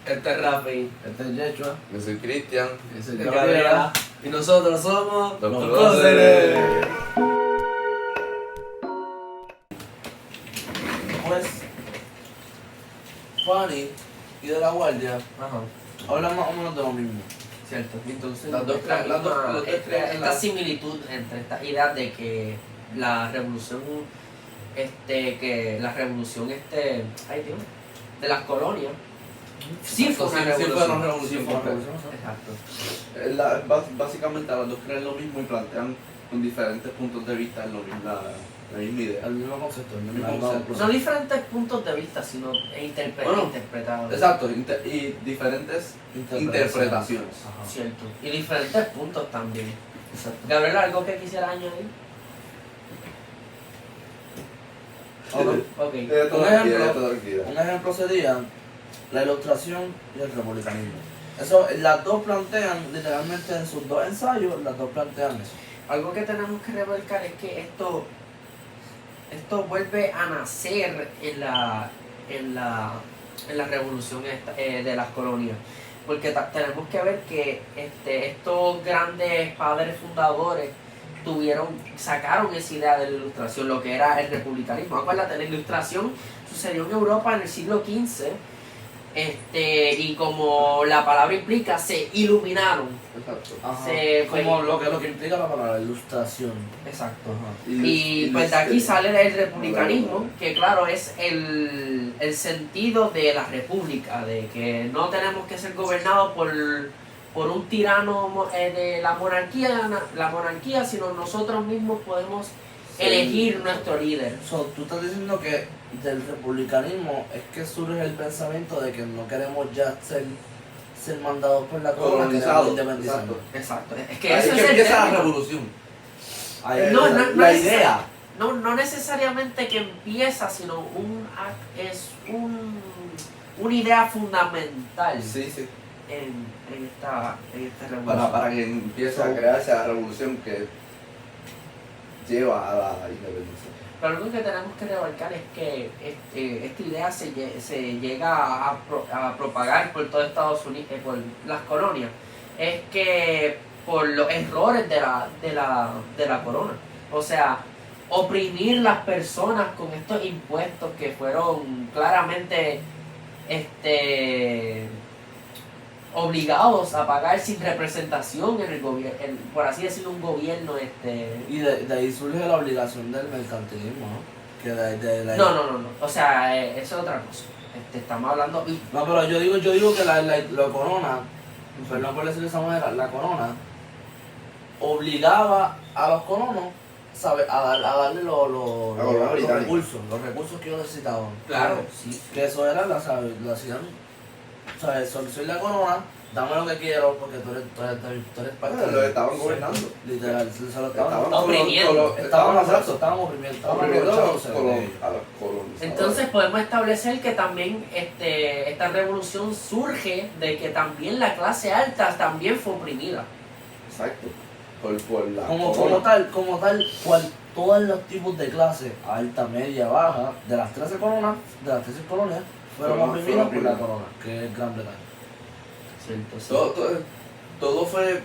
Este es Rafi. Este es Yechua. Yo soy Cristian. Ese es Gabriela. Y nosotros somos Los los Próceres. Próceres. Pues, Fanny y de la guardia Ajá, hablan más o menos de lo mismo. cierto. Entonces, Las dos esta creen- las dos- misma- los dos creen en esta la- similitud entre estas ideas de que la revolución, ay Dios, de las colonias, sí fue una Sí, revolución. fue una revolución. Sí fue una revolución. Exacto. Básicamente las dos creen lo mismo y plantean con diferentes puntos de vista la misma idea. El mismo concepto, el mismo mismo concepto. No diferentes puntos de vista, sino Bueno, interpretados. Exacto, y diferentes interpretaciones. Ajá. Cierto. Y diferentes puntos también. Exacto. Gabriela, ¿algo que quisiera añadir? Ok. Un ejemplo sería la ilustración y el republicanismo. Eso, las dos plantean, literalmente en sus dos ensayos, las dos plantean eso. Algo que tenemos que remarcar es que esto vuelve a nacer en la revolución de las colonias. Porque tenemos que ver que estos grandes padres fundadores sacaron esa idea de la ilustración, lo que era el republicanismo. Acuérdate, la ilustración sucedió en Europa en el siglo XV, y como la palabra implica, se iluminaron. Exacto. Ajá. Como lo que implica la palabra ilustración. Exacto. Ajá. Y pues de aquí sale el republicanismo, que claro es el sentido de la república, de que no tenemos que ser gobernados por un tirano de la monarquía, sino nosotros mismos podemos elegir nuestro líder. So, tú estás diciendo que del republicanismo es que surge el pensamiento de que no queremos ya ser mandados por la corona, queremos Colonizado. independizarnos. Exacto. Es que Ahí eso es es que el empieza la término. revolución. Ahí No, está. no la es- idea. No necesariamente que empieza, sino una idea fundamental Sí, sí. en esta revolución. Para que empiece a crearse la revolución que lleva a la independencia. Pero algo que tenemos que remarcar es que esta idea se llega a propagar por todo Estados Unidos, por las colonias, es que por los errores de la corona. O sea, oprimir las personas con estos impuestos que fueron claramente obligados a pagar sin representación en el gobierno, por así decirlo, un gobierno Y de ahí surge la obligación del mercantilismo, ¿no? Que No. O sea, eso es otra cosa. Estamos hablando. No, pero yo digo que la corona, perdón por decirlo de esa manera, la corona obligaba a los colonos, ¿sabes? a darle La corona británica. los recursos que ellos necesitaban. Claro. Sí, que eso era lo hacían, ¿sabes? Soy la corona, dame lo que quiero porque tú eres parte Lo estaban gobernando. Literal, se lo estaban Oprimiendo. estaban oprimiendo, estaban aprovechándose de ellos. a los colonizadores. Entonces podemos establecer que también esta revolución surge de que también la clase alta también fue oprimida. Exacto. Por la Como corona. tal, todos los tipos de clase, alta, media, baja, de las 13 colonias, fueron oprimidas por la corona, que es Gran Bretaña. Cierto, sí. Todo fue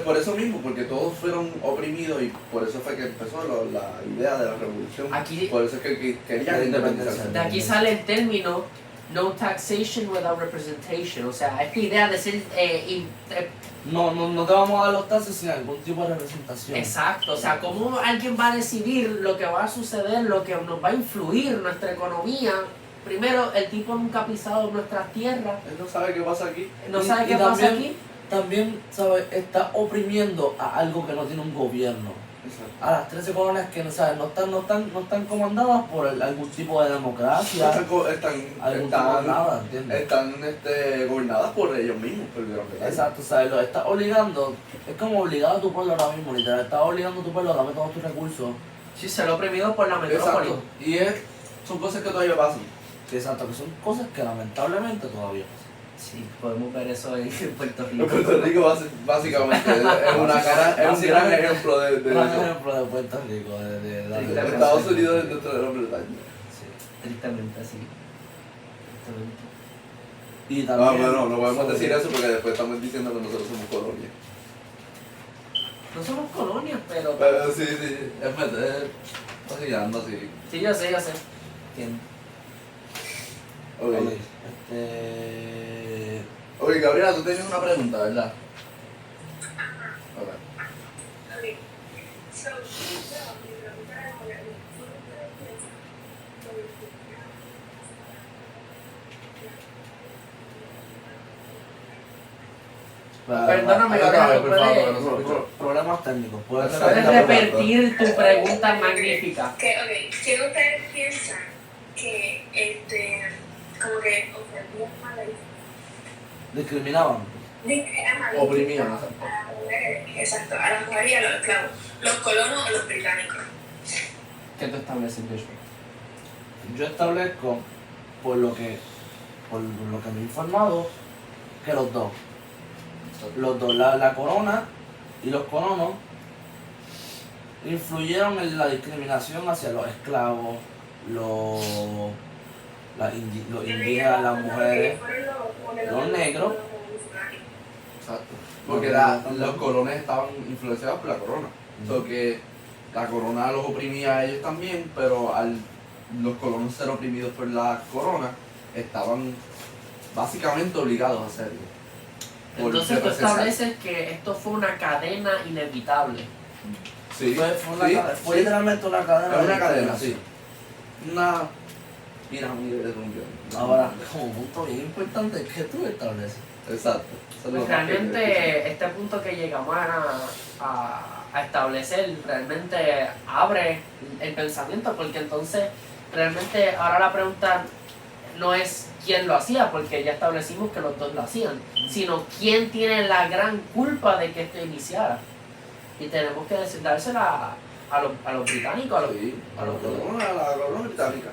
por eso mismo, porque todos fueron oprimidos y por eso fue que empezó la idea de la revolución. Aquí- por eso es que querían La independizarse. De aquí sale el término no taxation without representation. O sea, esta idea de ser No te vamos a dar los taxes sin algún tipo de representación. exacto. O sea, cómo alguien va a decidir lo que va a suceder, lo que nos va a influir nuestra economía. Primero, el tipo nunca ha pisado nuestras tierras. Él no sabe qué pasa aquí. No Y- sabe y qué pasa también- aquí. También, ¿sabes? Está oprimiendo a algo que no tiene un gobierno. Exacto. A las 13 colonias que, ¿sabes? No están comandadas por algún tipo de democracia, algún tipo de nada, ¿entiendes? Están gobernadas por ellos mismos, por Gran Bretaña. Exacto, ¿sabes? Lo estás obligando, es como obligar a tu pueblo ahora mismo, literal. Estás obligando a tu pueblo a darme todos tus recursos. Sí, se lo ha oprimido por la metrópoli. Exacto. Y son cosas que todavía pasan. Exacto, que son cosas que lamentablemente todavía pasan. Sí, podemos ver eso en Puerto Rico. En Puerto Rico básicamente es un gran ejemplo de Un eso. ejemplo de Puerto Rico, de Tristemente. Estados Unidos es dentro de Gran Bretaña. Sí, tristemente, sí. Tristemente. Y también, bueno, no podemos sobre- decir eso porque después estamos diciendo que nosotros somos colonia. No somos colonias, pero... Pero sí, es meter, vacilando así. Sí, yo sé. Entiendo. Ok. Ok, Oye, Gabriela, tú tenías una pregunta, ¿verdad? Ok. Okay. So, mi pregunta era, ¿por qué ustedes piensan Perdóname, Otra Gabriela, vez, ¿tú por favor, puedes- que nosotros- problemas técnicos. ¿Puedes Puedes ¿Puedes repetir? repetir tu pregunta magnífica? ¿qué ustedes piensan que, como que ofendían a la Discriminaban. Oprimían, a las mujeres, exacto, a las mujeres y a los esclavos, los colonos o los británicos? ¿Qué tú estableces, Joshua? Yo establezco, por lo que me he informado, que los dos, la corona y los colonos, influyeron en la discriminación hacia los esclavos, los indígenas, las mujeres, los negros. Exacto. Porque los colones estaban influenciados por la corona. So que la corona los oprimía a ellos también, pero al los colonos ser oprimidos por la corona, estaban básicamente obligados a hacerlo. Por Entonces tú ser necesarios. estableces que esto fue una cadena inevitable. Sí, Fue literalmente una cadena. es una de cadena, discriminación. sí. Una pirámide de rumbión. Ahora, como punto bien importante, ¿qué tú estableces? Exacto. Eso es lo Pues más que- realmente este punto que llegamos a establecer realmente abre el pensamiento, porque entonces realmente ahora la pregunta no es quién lo hacía, porque ya establecimos que los dos lo hacían, sino quién tiene la gran culpa de que esto iniciara. Y tenemos que dársela a los británicos, Sí, a los colonos, a la corona británica.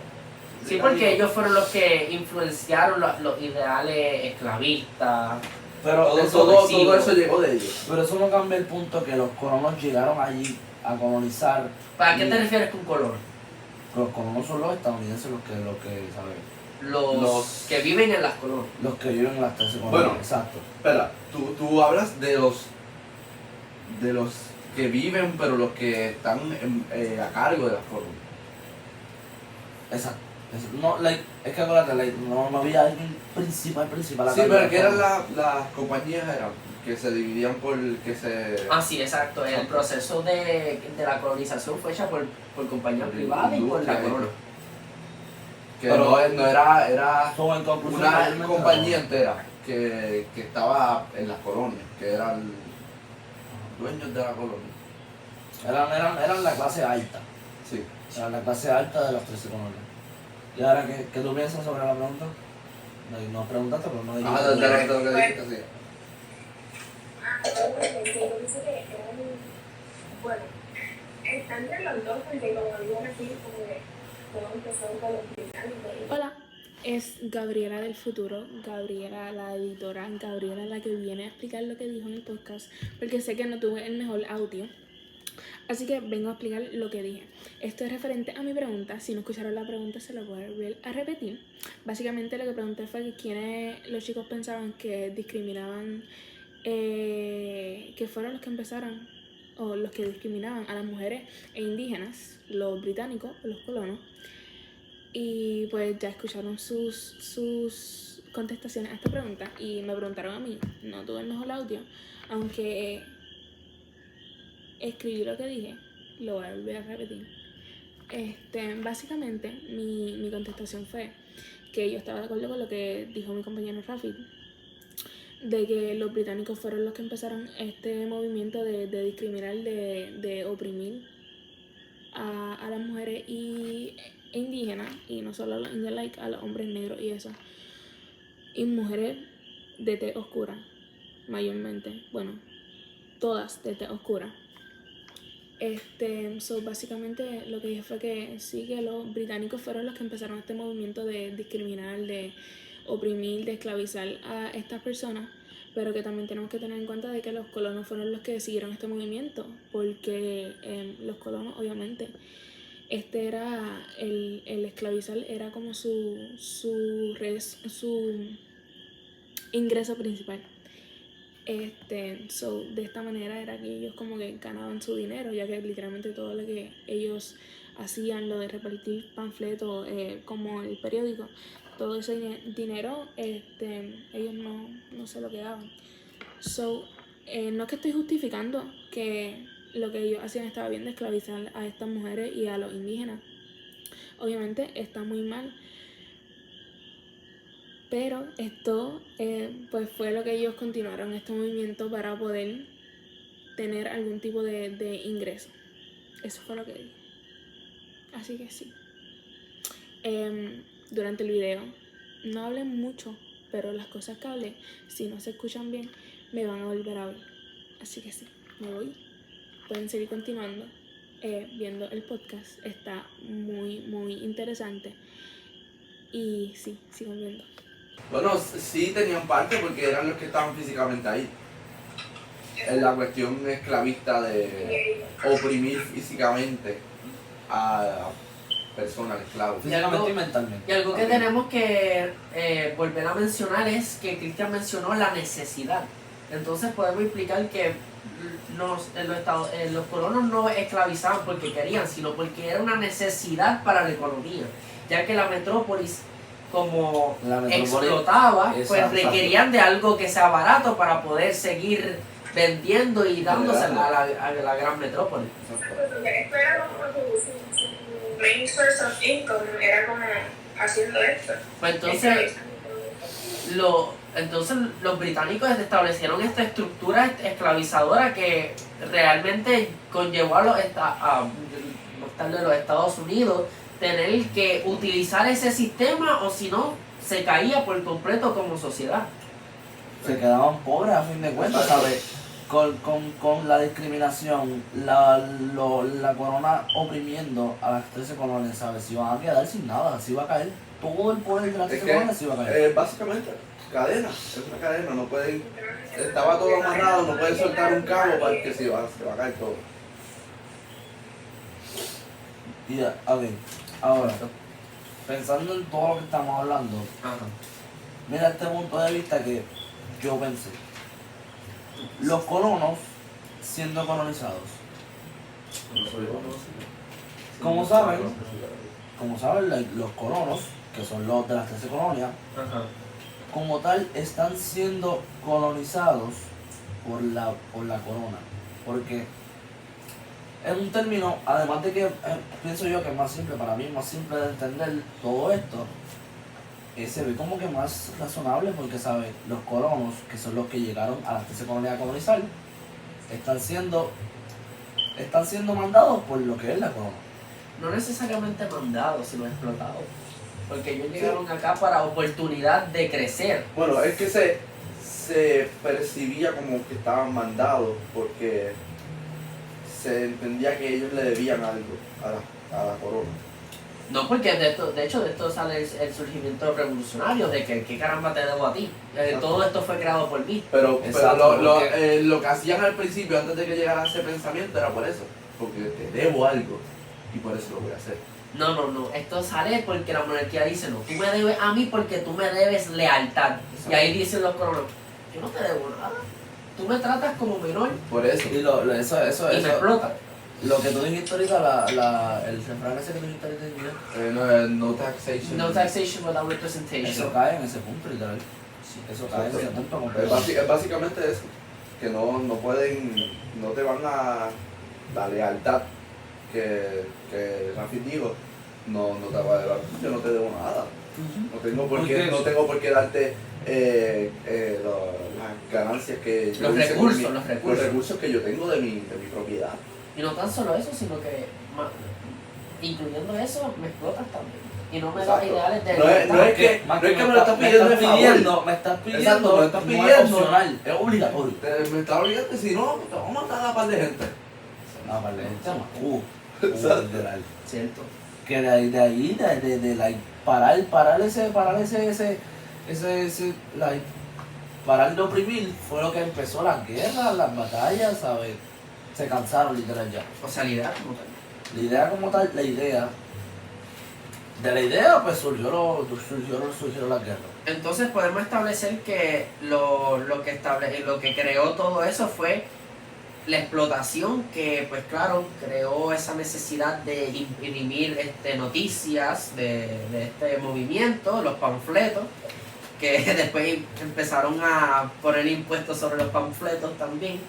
Sí, porque ellos fueron los que influenciaron los ideales esclavistas. Pero Todo eso llegó de ellos. Pero eso no cambia el punto que los colonos llegaron allí a colonizar. ¿Para qué te refieres con color? Los colonos son los estadounidenses los que ¿sabes? Los que viven en las colonias. Los que viven en las 13 colonias. Bueno. Exacto. Espera, tú hablas de los que viven, pero los que están a cargo de las colonias. Exacto. No, es que acuérdate, no había alguien principal Sí, a cargo de pero las que eran colonias. las compañías eran que se dividían por que se... Ah, sí, exacto. El proceso de la colonización fue hecha por compañías privadas y por la Industria, corona. Que Pero- no era So, en conclusión, una mayormente compañía entera que estaba en las colonias, que eran dueños de la colonia. eran la clase alta. Sí. Eran la clase alta de las 13 colonias. ¿Y ahora qué tú piensas sobre la pregunta? No preguntaste, pero no dijiste. Ah, de lo que dijiste, sí. Bueno, está entre los dos porque como digo aquí, como que todo empezó con los británicos. Hola, es Gabriela del futuro, Gabriela la editora, Gabriela la que viene a explicar lo que dijo en el podcast, porque sé que no tuve el mejor audio, así que vengo a explicar lo que dije. Esto es referente a mi pregunta. Si no escucharon la pregunta se la voy a volver a repetir. Básicamente lo que pregunté fue que quiénes los chicos pensaban que discriminaban, que fueron los que empezaron o los que discriminaban a las mujeres e indígenas, los británicos o los colonos. Y pues ya escucharon sus contestaciones a esta pregunta y me preguntaron a mí. No tuve el mejor audio, aunque escribí lo que dije, lo voy a volver a repetir. Básicamente mi contestación fue que yo estaba de acuerdo con lo que dijo mi compañero Rafi, de que los británicos fueron los que empezaron este movimiento de discriminar, de oprimir a las mujeres e indígenas, y no solo a los indígenas, a los hombres negros y eso, y mujeres de tez oscura mayormente, bueno, todas de tez oscura. Básicamente lo que dije fue que sí, que los británicos fueron los que empezaron este movimiento de discriminar, de oprimir, de esclavizar a estas personas, pero que también tenemos que tener en cuenta de que los colonos fueron los que siguieron este movimiento, porque los colonos obviamente era el esclavizar era como su ingreso principal. De esta manera era que ellos como que ganaban su dinero, ya que literalmente todo lo que ellos hacían, lo de repartir panfletos como el periódico, todo ese dinero ellos no se lo quedaban. No es que estoy justificando que lo que ellos hacían estaba bien de esclavizar a estas mujeres y a los indígenas. Obviamente está muy mal, pero esto pues fue lo que ellos continuaron este movimiento para poder tener algún tipo de ingreso. Eso fue lo que dije. Así que sí. Durante el video no hablé mucho, pero las cosas que hablé, si no se escuchan bien, me van a volver a ver. Así que sí, me voy. Pueden seguir continuando viendo el podcast. Está muy, muy interesante. Y sí, sigan viendo. Bueno, sí tenían parte porque eran los que estaban físicamente ahí. En la cuestión esclavista de oprimir físicamente a personas, esclavos. Físicamente y mentalmente. Y algo que tenemos que volver a mencionar es que Cristian mencionó la necesidad. Entonces podemos explicar que los colonos no esclavizaban porque querían, sino porque era una necesidad para la economía, ya que la metrópolis, como explotaba, pues requerían de algo que sea barato para poder seguir vendiendo y dándose a la gran metrópolis. Esto era como su main source of income, era como haciendo esto. Pues entonces los británicos establecieron esta estructura esclavizadora que realmente conllevó a los Estados Unidos tener que utilizar ese sistema, o si no, se caía por completo como sociedad. Se quedaban pobres a fin de cuentas, ¿sabes? Con la discriminación, la corona oprimiendo a las 13 colonias, ¿sabes? Se iban a quedar sin nada, se iba a caer. Todo el poder de las 13 colonias se iba a caer. Básicamente, cadena, es una cadena, no pueden, estaba todo amarrado, no pueden soltar un cabo para que se va a caer todo. Y a ver, ahora, pensando en todo lo que estamos hablando, mira este punto de vista que yo pensé. Los colonos siendo colonizados. Como saben, los colonos, que son los de las 13 colonias, como tal están siendo colonizados por la corona. Porque es un término, además de que pienso yo que es más simple, para mí es más simple de entender todo esto, se ve como que más razonable porque, ¿sabes? Los colonos, que son los que llegaron a las 13 colonias a colonizar, están siendo mandados por lo que es la corona. No necesariamente mandados, sino explotados. Porque ellos llegaron acá para oportunidad de crecer. Bueno, es que se percibía como que estaban mandados porque se entendía que ellos le debían algo a la corona. No, porque de hecho de esto sale el surgimiento revolucionario, de que ¿qué caramba te debo a ti? Todo esto fue creado por mí. Pero lo que hacían al principio, antes de que llegara ese pensamiento, era por eso. Porque te debo algo y por eso lo voy a hacer. No. Esto sale porque la monarquía dice, no, tú me debes a mí porque tú me debes lealtad. Exacto. Y ahí dicen los colonos, yo no te debo nada. Tú me tratas como menor. Por eso. Y eso me explota. Lo que tú dijiste ahorita, el refrán ese que tú dijiste ahorita en inglés. No taxation. No taxation without representation. Eso cae en ese punto, literal. Eso cae en ese punto completo. Es básicamente eso. Que no te van a la lealtad que Rafi dijo. No te va a dar. Yo no te debo nada. No tengo por qué darte las ganancias que yo los recursos que yo tengo de mi propiedad. Y no tan solo eso, sino que incluyendo eso, me explotas también. Y no me das ideales de no es que me lo estás pidiendo de favor. Me estás pidiendo, exacto, me lo estás pidiendo. No es opcional, es obligatorio. Me estás obligando, si no, te vamos a matar a par de gente. A par de gente, literal. Cierto. Que de ahí, parar parar de oprimir fue lo que empezó las guerras, las batallas, ¿sabes? Se cansaron literal ya. O sea, la idea como tal. La idea de la idea pues surgió la guerra. Entonces podemos establecer que lo que creó todo eso fue la explotación que, pues claro, creó esa necesidad de imprimir noticias de este movimiento, los panfletos, que después empezaron a poner impuestos sobre los panfletos también.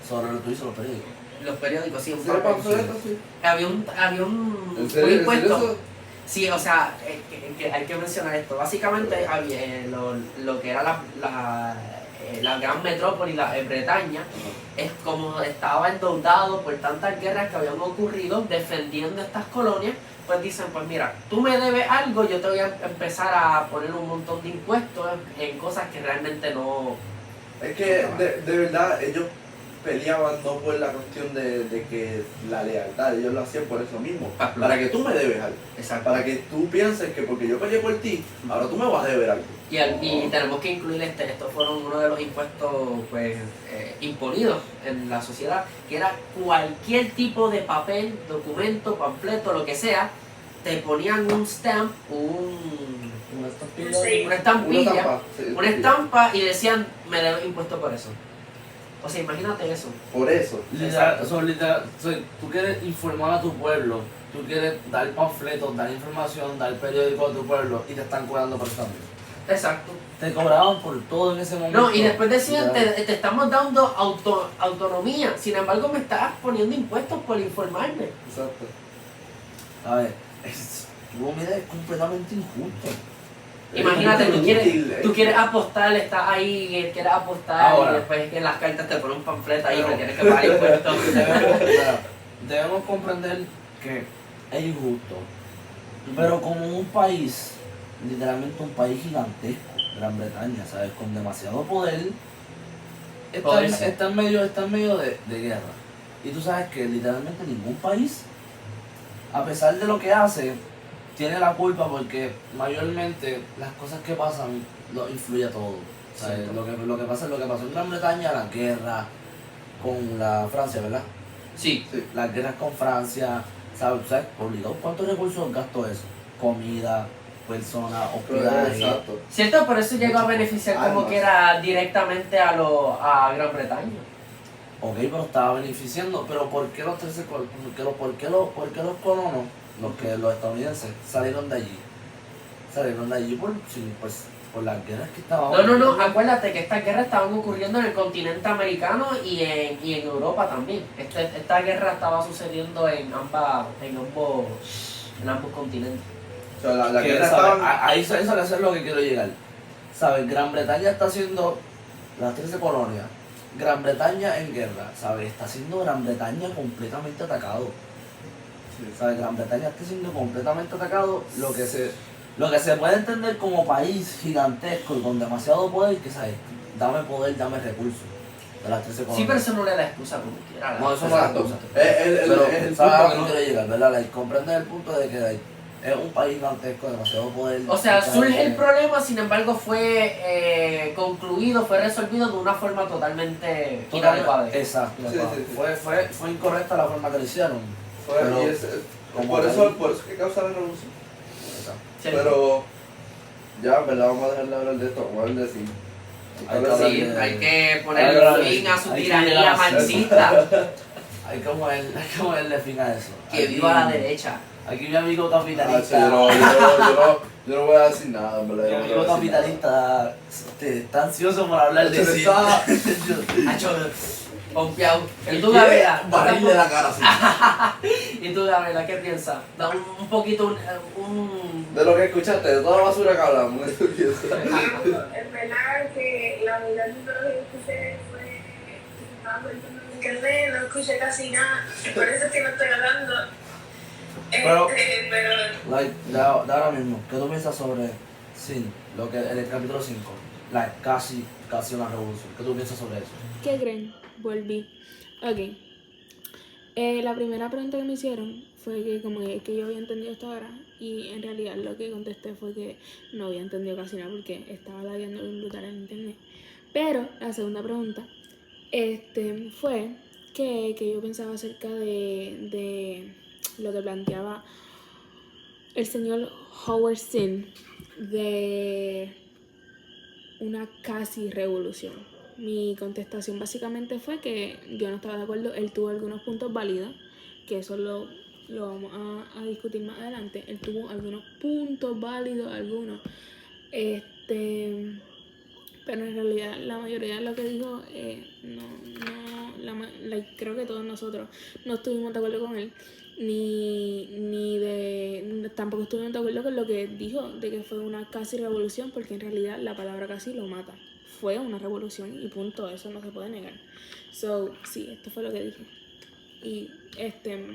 Sobre lo que hizo los periódicos. Los periódicos, sí, ¿Sí, panfletos, sí? había un ¿En serio? impuesto. Sí, o sea, que hay que mencionar esto. Básicamente había lo que era la gran metrópoli, la Bretaña, es como estaba endeudado por tantas guerras que habían ocurrido defendiendo estas colonias, pues dicen, pues mira, tú me debes algo, yo te voy a empezar a poner un montón de impuestos en cosas que realmente no... Es que de verdad ellos peleaban no por la cuestión de que la lealtad, ellos lo hacían por eso mismo, para que tú me debes algo, Exacto. para que tú pienses que porque yo peleé por ti, ahora tú me vas a deber algo. Y tenemos que incluir estos fueron uno de los impuestos pues imponidos en la sociedad, que era cualquier tipo de papel, documento, panfleto, lo que sea, te ponían un stamp, Una estampilla. Sí. una estampilla, Sí, una estampa y decían, me debes impuesto por eso. O sea, imagínate eso. por eso. Literal, tú quieres informar a tu pueblo, tú quieres dar panfletos, dar información, dar periódico a tu pueblo y te están cobrando por eso también. Exacto. Te cobraban por todo en ese momento. No, y después decían, Literal. te estamos dando autonomía, sin embargo me estás poniendo impuestos por informarme. Exacto. A ver, mira, es completamente injusto. Imagínate, Es inútil, tú quieres apostar, estás ahí, quieres apostar Ahora. y después en las cartas te ponen un panfleto ahí que tienes que pagar impuestos. Debemos comprender que es injusto. Pero como un país, literalmente un país gigantesco, Gran Bretaña, ¿sabes? Con demasiado poder, está en medio de guerra. Y tú sabes que literalmente ningún país, a pesar de lo que hace, tiene la culpa porque mayormente las cosas que pasan lo influye a todo. ¿Sabes? Sí. Lo que pasó en Gran Bretaña, la guerra con la Francia, ¿verdad? Sí. Las guerras con Francia, ¿sabes? Obligado, ¿cuántos recursos gastó eso? Comida, personas, hospedaje. Exacto. ¿Cierto? Por eso llegó a beneficiar como Armas. que era directamente a Gran Bretaña. Ok, pero estaba beneficiando, pero ¿por qué los 13 por qué los colonos, los estadounidenses, salieron de allí? Salieron de allí por las guerras que estaban. No, acuérdate que estas guerras estaban ocurriendo en el continente americano y en Europa también. Esta guerra estaba sucediendo en ambos continentes. O sea, la Que, guerra ¿sabes? estaba... Ahí eso es lo que quiero llegar. ¿Sabes? Gran Bretaña está haciendo las 13 colonias. Gran Bretaña en guerra, ¿sabes? Está siendo Gran Bretaña completamente atacado. ¿Sabes? Gran Bretaña está siendo completamente atacado. Lo que se puede entender como país gigantesco y con demasiado poder, que ¿sabes? Dame poder, dame recursos. De las 13 colonias. Sí, pero eso no le da excusa como quiera. No, eso no da Exacto. excusa. Pero Pero, ¿sabes a lo que quiero llegar, verdad? Like, comprende el punto de que like, es un país gigantesco, demasiado poder. O sea, mucha surge gente. el problema, sin embargo fue concluido, fue resolvido de una forma totalmente inadecuada. Exacto. Sí, sí, sí. Fue incorrecta la forma que lo hicieron. Pero, como por tal- eso es que causa la revolución. Exacto. ¿Cierto? Pero ya, en verdad, vamos a dejar de hablar de esto, vamos a hablar de cine. Sí, hay que Hay poner que- fin a su hay que tiranía llegar a- marxista. Hay que ponerle fin a eso. Que Aquí- viva la derecha. Aquí mi amigo Ah, capitalista. yo no voy a decir nada, en verdad. Mi yo no amigo voy a decir capitalista está ansioso por hablar de Está- cine. Hacho, pompeado. ¿Y tú, nada. Gabriela? Barril de la cara, sí. ¿Y tú, Gabriela, qué piensas? Da un poquito, un... De lo que escuchaste, de toda la basura que hablamos, ¿qué tú piensas? Es verdad que la mitad de todo lo que escuché fue que estaba contando en internet, no escuché casi nada, por eso es que no estoy hablando. Pero- Pero Like, de ahora mismo, ¿qué tú piensas sobre Sin, lo que en el capítulo 5? Like, casi una revolución. ¿Qué tú piensas sobre eso? ¿Qué creen? Volví. Ok. La primera pregunta que me hicieron fue que como que yo había entendido hasta ahora y en realidad lo que contesté fue que no había entendido casi nada porque estaba lagueando bien brutal en internet. Pero la segunda pregunta fue que yo pensaba acerca de lo que planteaba el señor Howard Zinn de una casi revolución. Mi contestación básicamente fue que yo no estaba de acuerdo. Él tuvo algunos puntos válidos, que eso lo vamos a discutir más adelante. Él tuvo algunos puntos válidos, algunos. Pero en realidad la mayoría de lo que dijo, creo que todos nosotros no estuvimos de acuerdo con él. Tampoco estuvimos de acuerdo con lo que dijo de que fue una casi revolución, porque en realidad la palabra casi lo mata. Fue una revolución y punto, eso no se puede negar. Sí, esto fue lo que dije. Y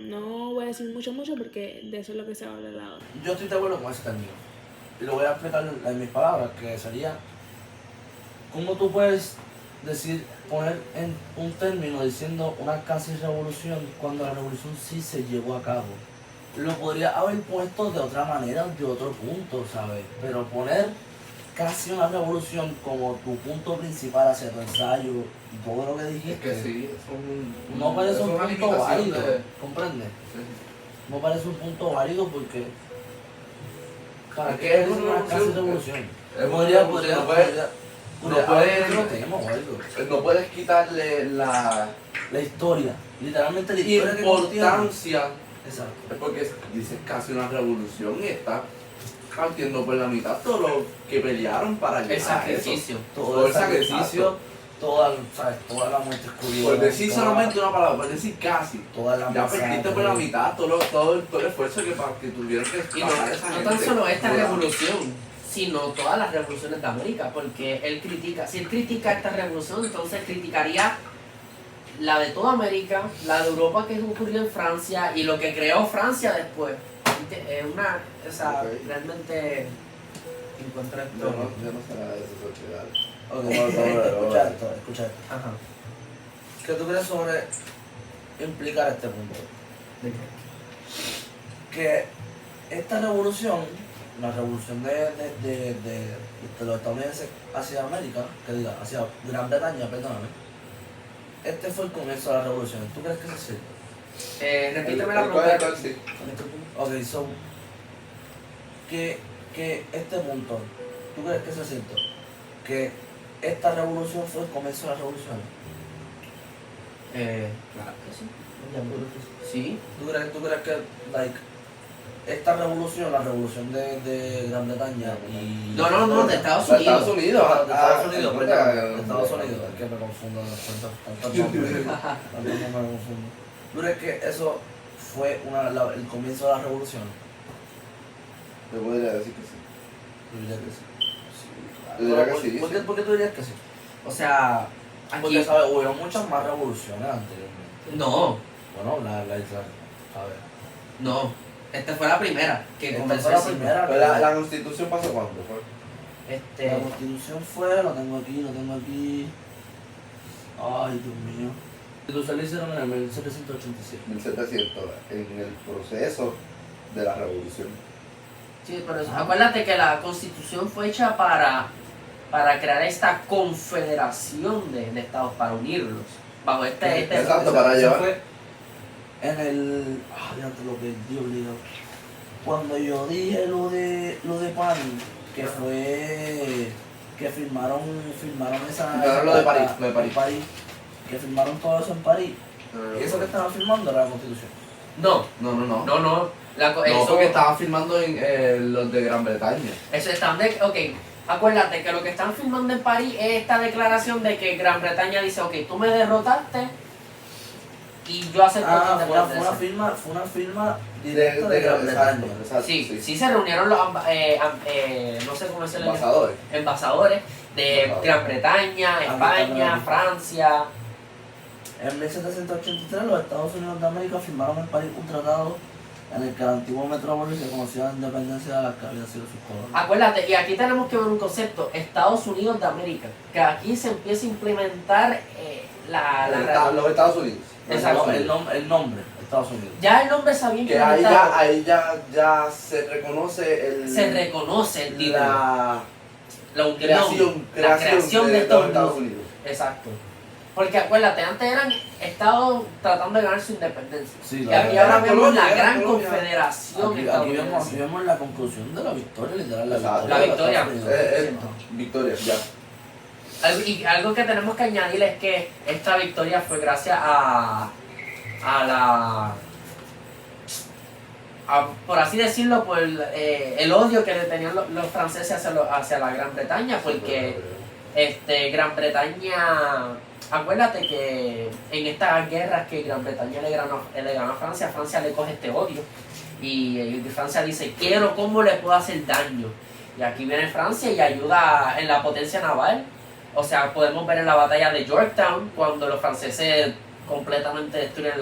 no voy a decir mucho porque de eso es lo que se va a hablar ahora. Yo estoy de acuerdo con ese término. Y lo voy a explicar en mis palabras, que sería ¿cómo tú puedes poner en un término diciendo una casi revolución cuando la revolución sí se llevó a cabo? Lo podría haber puesto de otra manera, de otro punto, ¿sabes? Pero poner casi una revolución como tu punto principal hacia tu ensayo y todo lo que dijiste, Es que sí, no parece un una punto limitación válido, de- ¿comprendes? Sí. No parece un punto válido porque ¿para Es qué que es es una una casi revolución. revolución? Es una Podría revolución, haber otro tema o algo. no puedes quitarle la La historia, literalmente la historia que contiene. importancia, Exacto. es porque dices casi una revolución y está partiendo por la mitad todo lo que pelearon para El llegar a eso. sacrificio. Todo el sacrificio, toda la muerte escondida. Por decir solamente una palabra, por decir casi. Toda la Ya masacre. perdiste por la mitad todo el esfuerzo que tuvieron que Y no, pasar esa no gente. tan solo esta revolución, sino todas las revoluciones de América, porque si él critica esta revolución, entonces criticaría la de toda América, la de Europa que ocurrió en Francia y lo que creó Francia después. Realmente encuentro esto. Yo no sé nada de eso, Ok, escucha esto. Ajá. ¿Qué tú crees sobre implicar este punto? ¿De qué? Que esta revolución, la revolución de los estadounidenses hacia América, hacia Gran Bretaña, perdóname, este fue el comienzo de la revolución. ¿Tú crees que eso es cierto? Repíteme la pregunta. Sí. Ok, so, que este punto, ¿tú crees que eso es cierto? Que esta revolución fue el comienzo de la revolución. Claro que sí. Sí. ¿Tú crees que, esta revolución, la revolución de Gran Bretaña y... No, de Estados De Unidos. Estados Unidos. De Estados Unidos, Ah, perdón, ah, de Estados Unidos, es que me confundo tantos nombres, tantos nombres me confundo. ¿Tú crees que eso fue el comienzo de la revolución? Te podría decir que sí. Yo diría que sí. Yo diría que sí, ¿Por qué, sí. por qué tú dirías que sí? O sea, Porque, aquí. ¿sabes? Hubo muchas más revoluciones anteriormente. No, Bueno, ¿sabes? no. Esta fue la primera que Esta comenzó fue la el siglo. primera. Pero la constitución pasó cuándo fue. La constitución fue, lo tengo aquí. Ay, Dios mío. La constitución la hicieron en el 1787. 1700, en el proceso de la revolución. Sí, pero acuérdate que la constitución fue hecha para crear esta confederación de estados, para unirlos. Bajo Exacto, Eso para llevar. fue en el... Ay, antes lo perdí obligado. Cuando yo dije lo de Pan, que fue... Que firmaron esa... Firmaron lo de París, lo de París. Que firmaron todo eso en París. Y eso que estaban firmando era la constitución. No, No. no. No, porque estaban firmando en los de Gran Bretaña. Eso ok, acuérdate que lo que están firmando en París es esta declaración de que Gran Bretaña dice, ok, tú me derrotaste y yo acepto tu independencia. Fue una firma directa de Gran Bretaña. Exacto, Sí, se reunieron los, no sé cómo se le llama, Embajadores. embajadores de Gran Bretaña, España, Francia. En 1783 los Estados Unidos de América firmaron en París un tratado en el que la antigua metrópoli reconocía la independencia de las que habían sido sus colonias. Acuérdate, y aquí tenemos que ver un concepto, Estados Unidos de América, que aquí se empieza a implementar Los Estados Unidos. Exacto. El nombre, Estados Unidos. ya el nombre se había Que ahí implementado, ya se reconoce se reconoce el título, la la unión, creación la creación de los estos Estados mundos. Unidos. Exacto. Porque acuérdate, antes eran estados tratando de ganar su independencia. Sí, Y aquí ahora vemos colonia, la era gran colonia. confederación Aquí estadounidense. vemos la conclusión de la victoria, literal, la Exacto. victoria. La victoria. de Estados Unidos. Victoria, ya. Y algo que tenemos que añadir es que esta victoria fue gracias por así decirlo, por el odio que le tenían los franceses hacia la Gran Bretaña, porque Gran Bretaña, acuérdate que en estas guerras que Gran Bretaña le ganó a Francia le coge este odio y Francia dice, ¿cómo le puedo hacer daño? Y aquí viene Francia y ayuda en la potencia naval. O sea, podemos ver en la batalla de Yorktown cuando los franceses completamente destruyen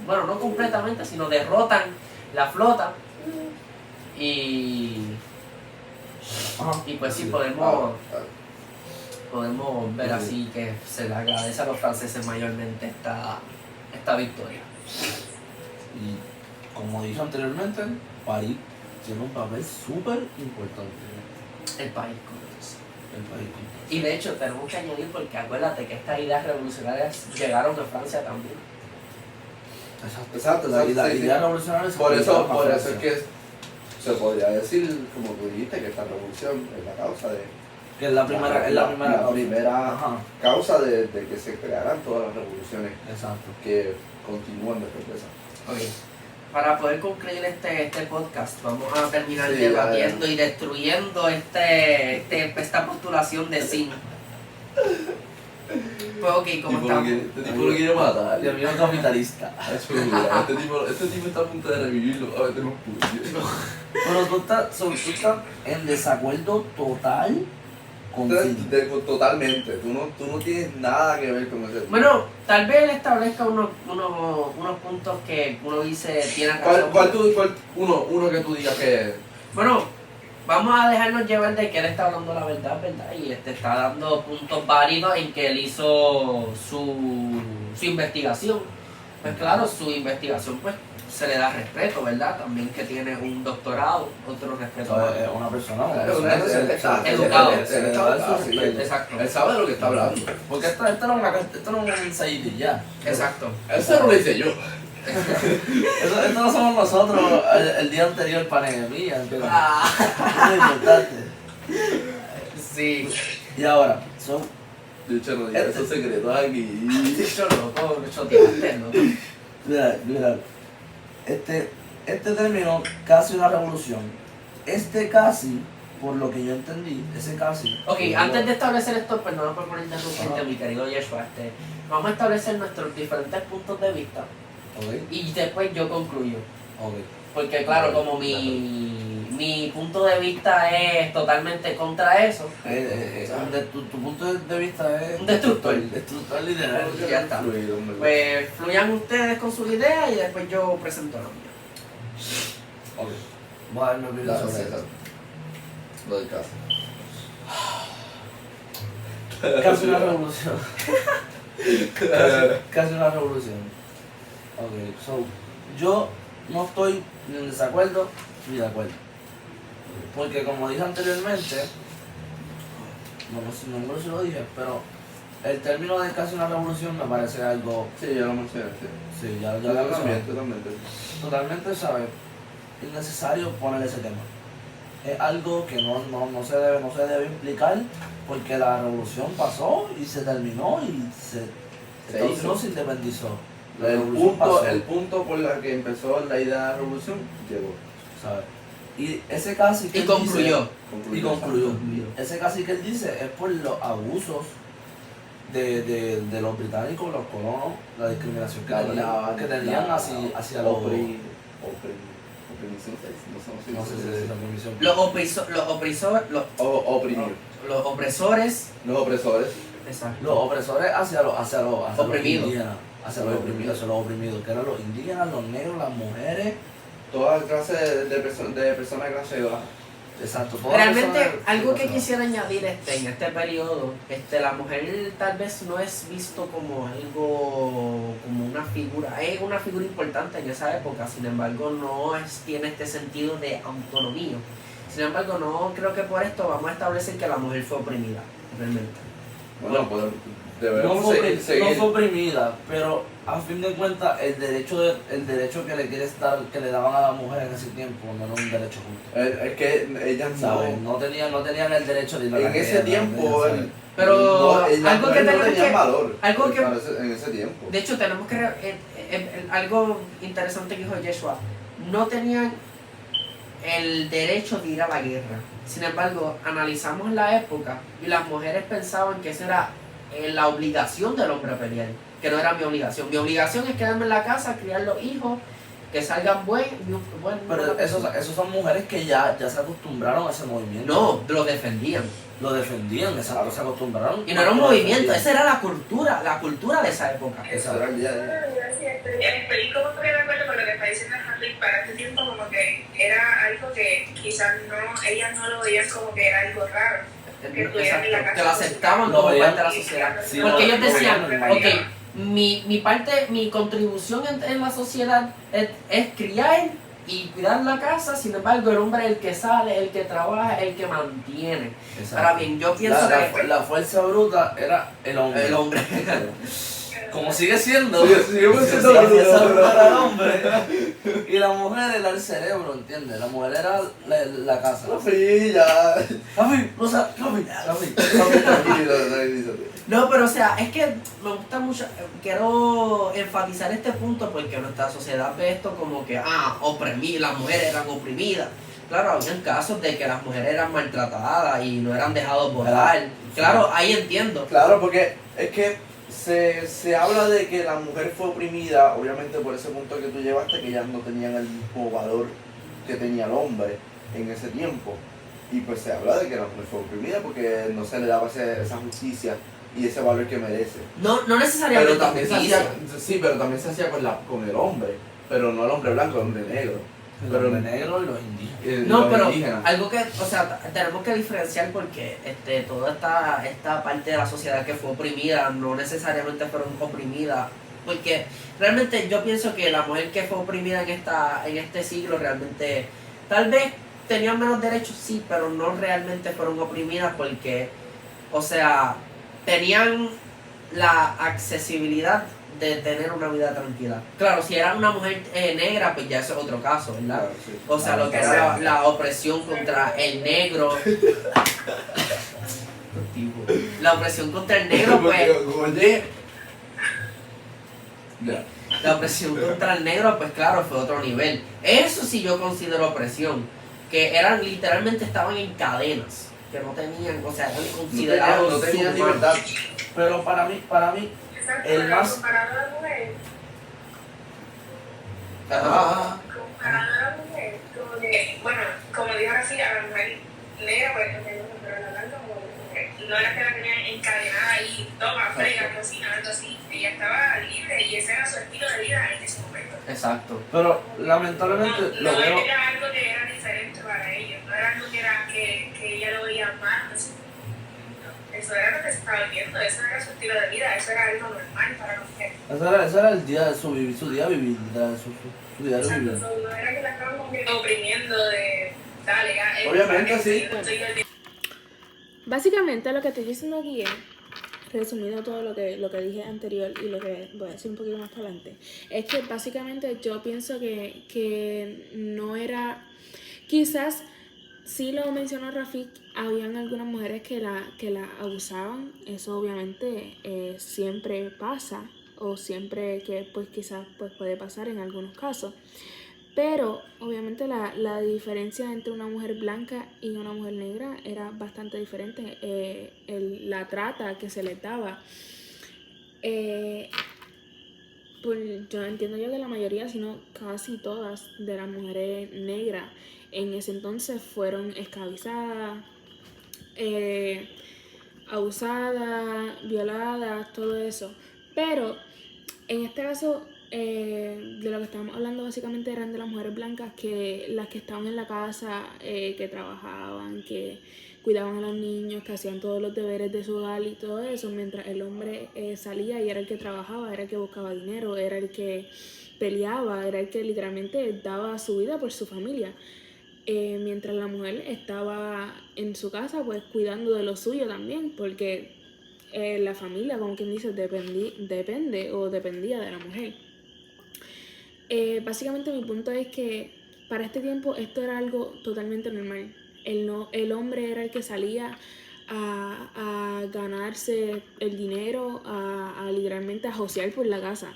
bueno, no completamente, sino derrotan la flota. Y pues sí, podemos ver así que se le agradece a los franceses mayormente esta victoria. Y como dije anteriormente, París tiene un papel súper importante. El país con eso. El país. Y de hecho tenemos que añadir porque acuérdate que estas ideas revolucionarias llegaron a Francia también. Exacto, La sí. idea revolucionaria se Por eso aplicaron a es Francia. que se podría decir, como tú dijiste, que esta revolución es la causa de... Que es la primera la causa. primera Ajá, causa de que se crearan todas las revoluciones exacto. que continúan después de esa. Ok. Para poder concluir este podcast, vamos a terminar Sí, debatiendo y destruyendo esta postulación de Sim. Pues ok, ¿cómo estamos? Este tipo lo quiere matar. Y el mío es capitalista. Este tipo está a punto de revivirlo. A ver, tenemos puño. Pero tú estás en desacuerdo total con Sim. Totalmente. Tú no tienes nada que ver con ese. Bueno, tal vez él establezca unos puntos que uno dice tiene razón. ¿Cuál uno que tú digas que... Bueno, vamos a dejarnos llevar de que él está hablando la verdad, ¿verdad? Y está dando puntos válidos en que él hizo su investigación. Pues claro, su investigación pues se le da respeto, ¿verdad? También que tiene un doctorado, otro respeto. Es una persona educado. Exacto. Él sabe de lo que está hablando. Porque esto no es un ensayito y ya. Exacto. Eso no lo hice yo. Esto no somos nosotros el día anterior para Nehemías. Es muy importante. Sí. Y ahora, De hecho, no digas esos secretos aquí. Yo loco, choteaste, ¿no? mira, este término, casi una revolución. Casi, por lo que yo entendí, ese casi. Ok, antes de establecer esto, perdón por interrumpirte, mi querido Yeshua, vamos a establecer nuestros diferentes puntos de vista Okay. y después yo concluyo. Okay. Porque claro, como mi punto de vista es totalmente contra eso, Tu punto de vista es Un destructor. Destructor literal. Ya está. Pues fluyan ustedes con sus ideas y después yo presento la mía. Okay. Voy a dar mi opinión sobre César. eso. Lo del caso. Casi una revolución. Casi una revolución. Ok, so, yo no estoy ni en desacuerdo ni de acuerdo. Porque como dije anteriormente, no me acuerdo si lo dije, pero el término de casi una revolución me parece algo. Sí, ya lo mencioné. Sí, ya lo Totalmente, mencioné. totalmente. Totalmente, ¿sabes? Innecesario poner ese tema. Es algo que no se debe implicar porque la revolución pasó y se terminó y Estados hizo. Unidos se independizó. La revolución El punto por la que empezó la idea de la revolución llegó. ¿sabes? Y ese casi que Y él concluyó. dice, y concluyó. Ese casi que él dice es por los abusos de los británicos, los colonos, la discriminación que tenían hacia los... No sé si es la permisión. Los opresores. Los opresores. Exacto. Los opresores hacia los Oprimidos. indígenas, hacia los oprimidos, que eran los indígenas, los negros, las mujeres. Toda clase de personas de clase baja. Exacto. todas las Realmente, personas de algo que clase quisiera añadir en este periodo, la mujer tal vez no es visto como algo, como una figura, es una figura importante en esa época, sin embargo tiene este sentido de autonomía. Sin embargo, no creo que por esto vamos a establecer que la mujer fue oprimida, realmente. Bueno, Debemos seguir. no fue oprimida, pero a fin de cuentas el derecho que le quieres dar, que le daban a la mujer en ese tiempo, no era un derecho justo. Es que ellas ¿Sabes? No tenían el derecho de ir a la en ese guerra, tiempo, Pero algo que tenemos que valor algo que en ese tiempo. de hecho tenemos que algo interesante que dijo Yeshua, no tenían el derecho de ir a la guerra. Sin embargo, analizamos la época y las mujeres pensaban que esa era la obligación del hombre a pelear, que no era mi obligación. Mi obligación es quedarme en la casa, criar los hijos, que salgan buenos. Pero esos son mujeres que ya se acostumbraron a ese movimiento. No, lo defendían. Lo defendían, exacto, se acostumbraron. Y no era un movimiento, esa era la cultura de esa época. Eso era el día a día. Estoy como que de acuerdo con lo que está diciendo Harley. Para este tiempo como que era algo que quizás ellas no lo veían como que era algo raro. Que estuvieran en la casa. Que lo aceptaban Lo como veían, parte de la sociedad. sí, Porque ellos lo decían, veían, ok, mi contribución en la sociedad es criar y cuidar la casa. Sin embargo, el hombre es el que sale, el que trabaja, el que mantiene. Exacto. Ahora bien, yo pienso que la fuerza bruta era el hombre. el hombre Como sigue siendo. Sigue siendo la bruto, fuerza bro. bruta era el hombre. Y la mujer era el cerebro, ¿entiendes? La mujer era la casa. Rafi, ya. Rafi, No, pero o sea, es que me gusta mucho, quiero enfatizar este punto porque nuestra sociedad ve esto como que, las mujeres eran oprimidas. Claro, habían casos de que las mujeres eran maltratadas y no eran dejados votar. Claro, ahí entiendo. Claro, porque es que se habla de que la mujer fue oprimida, obviamente por ese punto que tú llevaste, que ellas no tenían el mismo valor que tenía el hombre en ese tiempo. Y pues se habla de que la mujer fue oprimida porque no se le daba esa justicia y ese valor que merece. No necesariamente Pero también se justicia. hacía, sí, pero también se hacía con el hombre, pero no el hombre blanco, el hombre negro. El hombre negro y los indígenas. No, los pero indígenas. algo que, o sea, tenemos que diferenciar porque toda esta parte de la sociedad que fue oprimida no necesariamente fueron oprimidas, porque realmente yo pienso que la mujer que fue oprimida en este siglo realmente, tal vez tenían menos derechos, sí, pero no realmente fueron oprimidas porque, o sea, tenían la accesibilidad de tener una vida tranquila. Claro, si era una mujer negra, pues ya eso es otro caso, ¿verdad? Claro, sí. O sea, lo que era la opresión contra el negro. La opresión contra el negro, pues. Oye. Ya. La opresión contra el negro, pues claro, fue otro nivel. Eso sí yo considero opresión. Que eran, literalmente estaban en cadenas. Que no tenían, o sea, eran considerados No tenían subhumanos. libertad. Pero para mí, Exacto, el pero más- comparado a la mujer, Ajá. comparado a la mujer, como que, bueno, como dijo así, a la mujer negra, pues no tengo pero a la blanca, como que no era que la tenían encadenada ahí, toma, frega, cocina, algo así. Ella estaba libre y ese era su estilo de vida en ese momento. Exacto. pero lamentablemente lo No veo. era algo que era diferente para ellos, no era algo que ella lo veía mal. Eso era lo que se estaba viviendo, eso era su estilo de vida, eso era algo normal para la mujer. Ese era el día de su día vivir, su día de Exacto, vivir. no era que la estaban como que oprimiendo de, dale, ya, Obviamente, sí. Básicamente lo que estoy diciendo aquí es, resumiendo todo lo que dije anterior y lo que voy a decir un poquito más para adelante, es que básicamente yo pienso que no era, quizás sí lo mencionó Rafik, habían algunas mujeres que la abusaban, eso obviamente siempre pasa, o siempre que pues quizás pues puede pasar en algunos casos. Pero obviamente la diferencia entre una mujer blanca y una mujer negra era bastante diferente. La trata que se les daba. Pues yo entiendo yo que la mayoría, si no casi todas, de las mujeres negras en ese entonces fueron esclavizadas, abusadas, violadas, todo eso. Pero en este caso, de lo que estábamos hablando básicamente eran de las mujeres blancas, que las que estaban en la casa, que trabajaban, que cuidaban a los niños, que hacían todos los deberes de su hogar y todo eso, mientras el hombre salía y era el que trabajaba, era el que buscaba dinero, era el que peleaba, era el que literalmente daba su vida por su familia. Mientras la mujer estaba en su casa pues cuidando de lo suyo también, porque la familia, como quien dice, depende o dependía de la mujer. Básicamente mi punto es que para este tiempo esto era algo totalmente normal. El hombre era el que salía a ganarse el dinero, a literalmente a josear por la casa.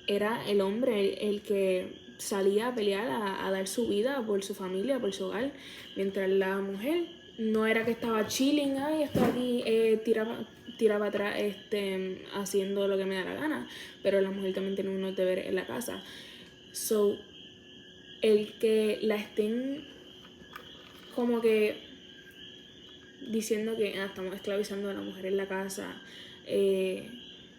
Era el hombre el que salía a pelear, a dar su vida por su familia, por su hogar, mientras la mujer no era que estaba chilling, ay, estoy aquí, tiraba atrás haciendo lo que me da la gana, pero la mujer también tiene unos deberes en la casa. So, el que la estén como que diciendo que estamos esclavizando a la mujer en la casa,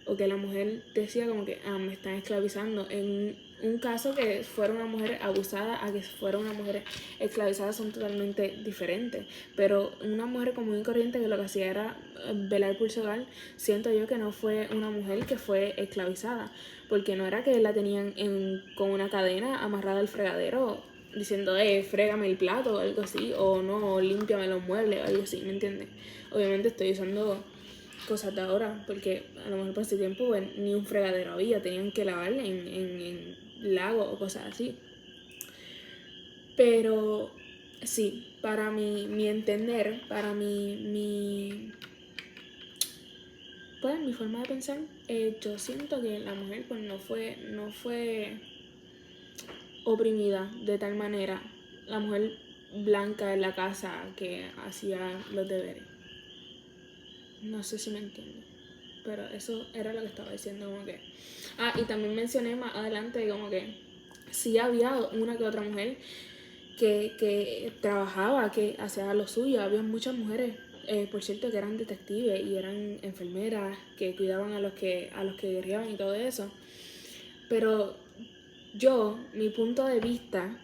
o que la mujer decía como que me están esclavizando, en un caso que fuera una mujer abusada a que fuera una mujer esclavizada son totalmente diferentes, pero una mujer común y corriente que lo que hacía era velar por su hogar, siento yo que no fue una mujer que fue esclavizada, porque no era que la tenían con una cadena amarrada al fregadero diciendo, frégame el plato o algo así, o no, límpiame los muebles o algo así, ¿me entiendes? Obviamente estoy usando cosas de ahora, porque a lo mejor por ese tiempo ni un fregadero había, tenían que lavar en lago o cosas así. Pero sí, para mi entender, para mi forma de pensar, yo siento que la mujer pues no fue oprimida de tal manera, la mujer blanca en la casa que hacía los deberes. No sé si me entiendo, pero eso era lo que estaba diciendo, como que... y también mencioné más adelante como que sí había una que otra mujer que trabajaba, que hacía lo suyo. Había muchas mujeres, por cierto, que eran detectives y eran enfermeras, que cuidaban a los que guerreaban y todo eso. Pero mi punto de vista,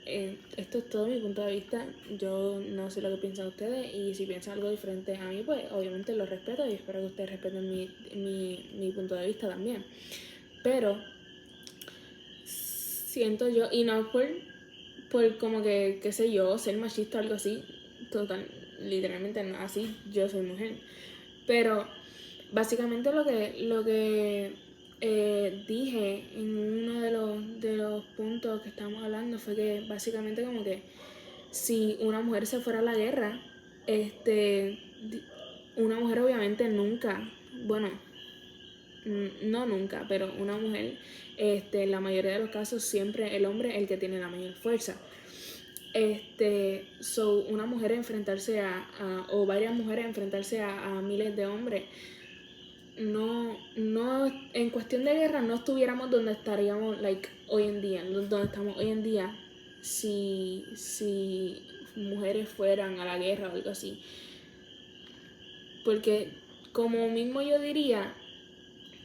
esto es todo mi punto de vista, yo no sé lo que piensan ustedes, y si piensan algo diferente a mí, pues obviamente lo respeto y espero que ustedes respeten mi punto de vista también. Pero siento yo, y no por como que, qué sé yo, ser machista o algo así, literalmente no, así yo soy mujer, pero básicamente lo que dije en uno de los puntos que estábamos hablando fue que básicamente como que si una mujer se fuera a la guerra, una mujer obviamente nunca, bueno, no nunca, pero una mujer, en la mayoría de los casos siempre el hombre es el que tiene la mayor fuerza. Una mujer enfrentarse o varias mujeres enfrentarse a miles de hombres, no, en cuestión de guerra no estuviéramos donde estaríamos hoy en día, donde estamos hoy en día, si mujeres fueran a la guerra o algo así. Porque como mismo yo diría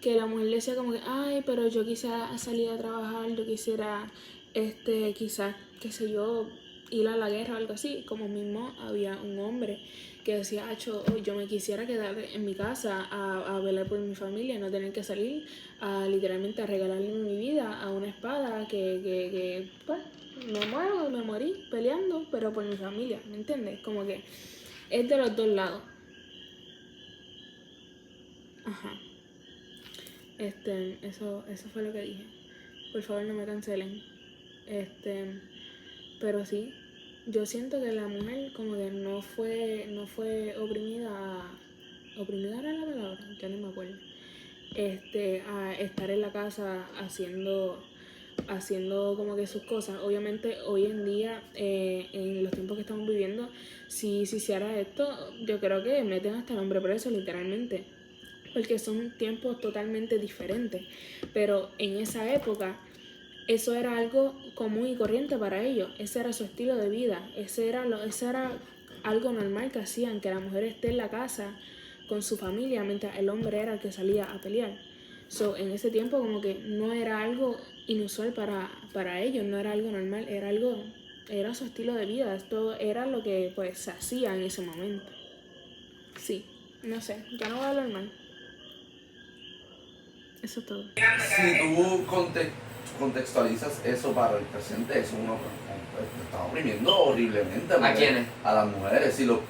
que la mujer decía como que, ay, pero yo quisiera salir a trabajar, yo quisiera, quizás, qué sé yo, ir a la guerra o algo así, como mismo había un hombre que decía, yo me quisiera quedar en mi casa a velar por mi familia, no tener que salir literalmente a regalarle mi vida a una espada que pues, me morí peleando, pero por mi familia, ¿me entiendes? Como que es de los dos lados. Ajá. Eso fue lo que dije. Por favor, no me cancelen. Pero sí, yo siento que la mujer como que no fue oprimida. ¿Oprimida era la palabra? Ya no me acuerdo. A estar en la casa haciendo como que sus cosas. Obviamente hoy en día, en los tiempos que estamos viviendo, si se hará esto, yo creo que meten hasta el hombre preso literalmente, porque son tiempos totalmente diferentes, pero en esa época eso era algo común y corriente para ellos, ese era su estilo de vida, ese era algo normal que hacían, que la mujer esté en la casa con su familia mientras el hombre era el que salía a pelear. En ese tiempo como que no era algo inusual para ellos, no era algo normal, era su estilo de vida, esto era lo que pues se hacía en ese momento. Sí, no sé, ya no voy a hablar mal. Eso es todo. Si tú contextualizas eso para el presente, eso uno está oprimiendo horriblemente ¿A quiénes? a las mujeres, si lo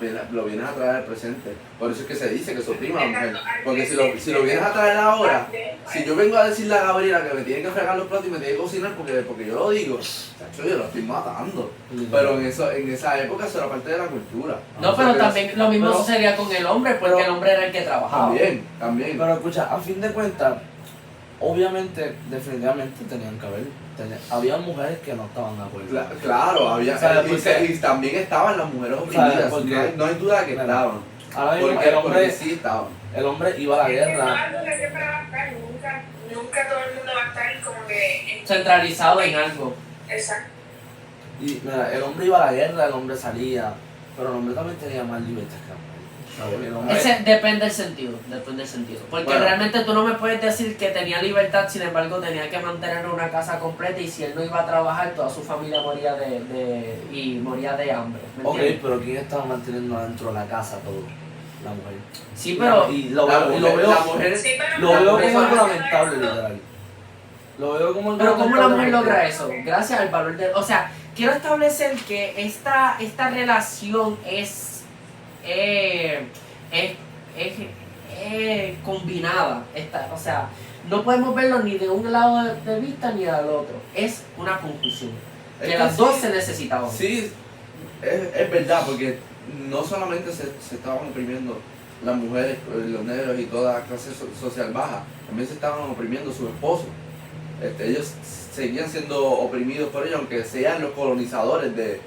vienes a traer al presente. Por eso es que se dice que se oprime a la mujer. Porque si lo vienes a traer ahora, si yo vengo a decirle a Gabriela que me tiene que fregar los platos y me tiene que cocinar porque yo lo digo, chacho, yo lo estoy matando. Pero en esa época eso era parte de la cultura. No, pero Eso también lo mismo pero- sucedía con el hombre, porque pero- el hombre era el que trabajaba. También. Pero escucha, a fin de cuentas, obviamente, definitivamente tenían que haber. Había mujeres que no estaban de acuerdo. Claro, había, ¿Sabes por qué? y también estaban las mujeres oprimidas, por qué? no hay duda de que Mira, estaban. Ahora mismo Porque sí estaban. el hombre iba a la guerra. Algo que siempre va a estar, nunca todo el mundo va a estar como que Centralizado en algo. Exacto. Y mira, el hombre iba a la guerra, el hombre salía, pero el hombre también tenía más libertad que la mujer. ¿Sabes? El hombre- Ese depende del sentido, Porque Bueno. realmente tú no me puedes decir que tenía libertad, sin embargo tenía que mantener una casa completa y si él no iba a trabajar, toda su familia moría y moría de hambre. ¿Me Ok, entiendes? pero ¿quién estaba manteniendo dentro de la casa todo? La mujer. Sí, pero Y lo La veo, mujer- la mujer- Sí, pero lo veo como eso algo va a ser lamentable, esto. literal. Lo veo como algo Pero ¿cómo la lamentable mujer porque- logra eso? Gracias al valor de... O sea, quiero establecer que esta relación es combinada. O sea, no podemos verlo ni de un lado de vista ni del otro. Es una conjunción. Es Que que las sí. dos se necesitaban. Sí, es verdad, porque no solamente se estaban oprimiendo las mujeres, los negros y toda clase social baja, también se estaban oprimiendo sus esposos. Ellos seguían siendo oprimidos por ellos, aunque sean los colonizadores de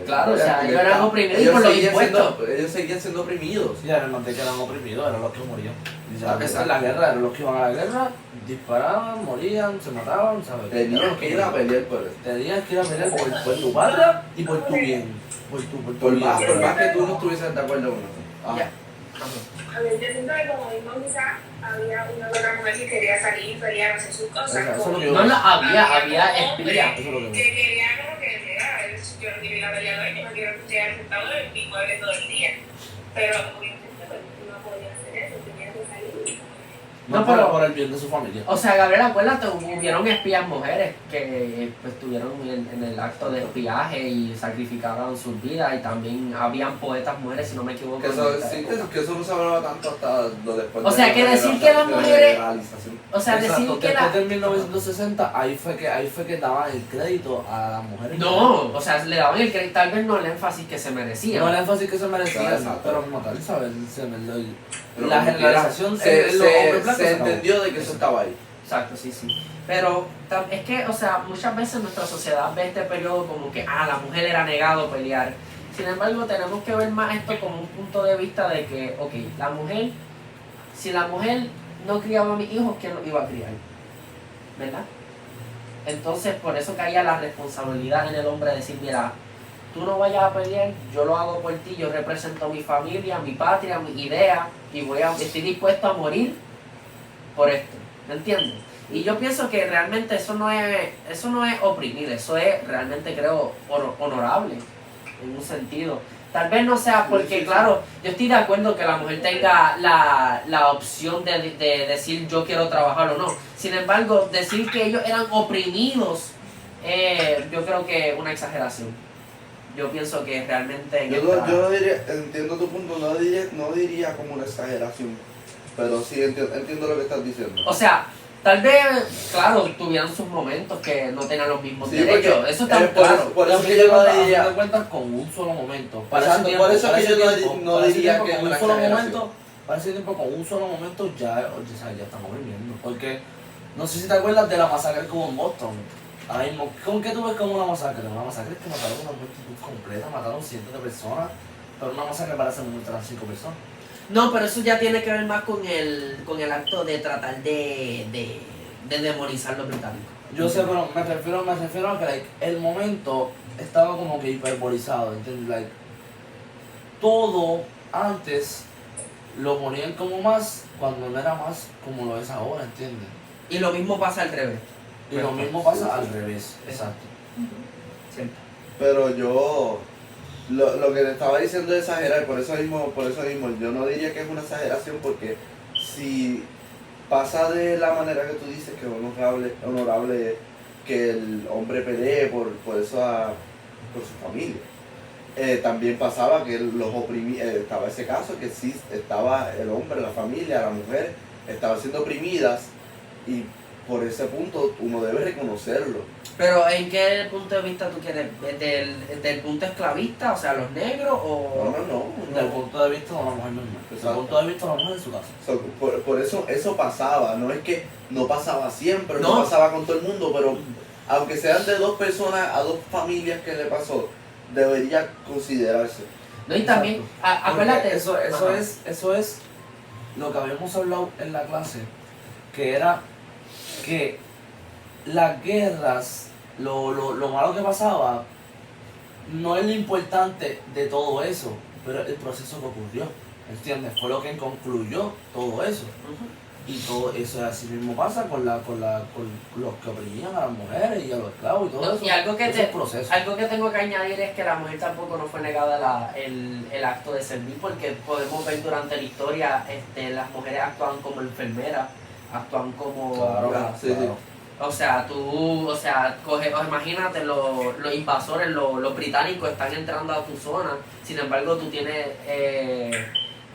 Claro, o sea, porque ellos eran oprimidos ellos por los seguían impuestos. ellos seguían siendo oprimidos. Sí, además de que eran oprimidos, eran los que morían. Exacto. En la guerra, eran los que iban a la guerra, disparaban, morían, se mataban, ¿sabes? Tenían que ir a pelear por eso. Tenías que ir a pelear por tu patria y por tu bien. Por tu Por bien. más que tú no estuvieses de acuerdo con eso. Ajá. Ya. A ver, yo siento que como mismo quizás había una que otra mujer que quería salir, quería hacer sus cosas. Eso es lo como- que yo- No, había espías. hombres Eso es lo que que quería como que, mira, yo no quiero ir a pelear hoy, yo no quiero que esté sentado en mi mueble todo el día. Pero obviamente pues, no podía hacer eso, tenía que salir. No, No, pero- por el bien de su familia. O sea, Gabriel, acuérdate, hubieron espías mujeres que pues, estuvieron en el acto de espiaje y sacrificaron sus vidas y también habían poetas mujeres, si no me equivoco. Que en eso, esta sí, época. que eso no se hablaba tanto hasta lo después O de sea, la que decir legalización- que las de la mujeres- legalización. O sea, Exacto, decir que después del 1960, ahí fue que daban el crédito a las mujeres. No, o sea, le daban el crédito, tal vez no el énfasis que se merecía. No el énfasis que se merecía, Exacto. pero mismo tal, ¿sabes? Pero La como generalización quiera, en los hombres blancos se se acabó. entendió de que eso estaba ahí. Exacto, sí, sí. Pero es que, o sea, muchas veces nuestra sociedad ve este periodo como que, la mujer era negado pelear. Sin embargo, tenemos que ver más esto como un punto de vista de que, ok, si la mujer no criaba a mis hijos, ¿quién los iba a criar? ¿Verdad? Entonces, por eso caía la responsabilidad en el hombre de decir, mira, tú no vayas a pelear, yo lo hago por ti, yo represento mi familia, mi patria, mi idea, y estoy dispuesto a morir por esto, ¿me entiendes? Y yo pienso que realmente eso no es oprimir, eso es realmente, creo, honorable, en un sentido. Tal vez no sea porque, claro, yo estoy de acuerdo que la mujer tenga la opción de decir yo quiero trabajar o no. Sin embargo, decir que ellos eran oprimidos, yo creo que es una exageración. Yo pienso que realmente... en esta- Yo no diría, entiendo tu punto, no diría como una exageración, pero sí entiendo lo que estás diciendo. O sea, tal vez, claro, tuvieran sus momentos que no tenían los mismos Sí, derechos. porque, Eso está por claro. eso- por eso que yo no diría- te cuentas con un solo momento. Exacto, por eso es que yo no diría que es con una un solo exageración. momento, para ese tiempo con un solo momento ya estamos viviendo. Porque no sé si te acuerdas de la masacre que hubo en Boston. Ahora mismo, ¿con qué tú ves como una masacre? Una masacre es que mataron una multitud completa, mataron cientos de personas, pero una masacre parece mucho a 5 personas. No, pero eso ya tiene que ver más con el acto de tratar de demonizar los británicos. Yo sé, pero me refiero a que like, el momento estaba como que hiperbolizado, ¿entiendes? Like, todo antes lo ponían como más cuando no era más como lo es ahora, ¿entiendes? Y lo mismo pasa al revés. Y lo mismo pasa al revés, exacto. Siempre. Pero yo lo que te estaba diciendo es exagerar, por eso mismo yo no diría que es una exageración porque si pasa de la manera que tú dices, que es honorable que el hombre pelee por su familia. También pasaba que los oprimía, estaba ese caso que sí estaba el hombre, la familia, la mujer, estaban siendo oprimidas y por ese punto uno debe reconocerlo. Pero ¿en qué punto de vista tú quieres? ¿Del punto esclavista, o sea, los negros o...? No. Desde el punto de vista de una mujer normal. Desde el punto de vista de una mujer en su casa. So, por eso pasaba, no es que no pasaba siempre, No. no pasaba con todo el mundo, pero aunque sean de dos personas a dos familias que le pasó, debería considerarse. No, y también, Exacto. acuérdate... Porque Ajá. eso es lo que habíamos hablado en la clase, que era que las guerras, lo malo que pasaba, no es lo importante de todo eso, pero el proceso que ocurrió, ¿entiendes? Fue lo que concluyó todo eso. Ujú. Y todo eso así mismo pasa con los que oprimían a las mujeres y a los esclavos y todo No, eso. y algo que, Ese es el proceso. algo que tengo que añadir es que la mujer tampoco no fue negada el acto de servir, porque podemos ver durante la historia, las mujeres actúan como enfermeras, actúan como... Claro, Sí, sí. O sea, imagínate, los invasores, los británicos están entrando a tu zona, sin embargo tú tienes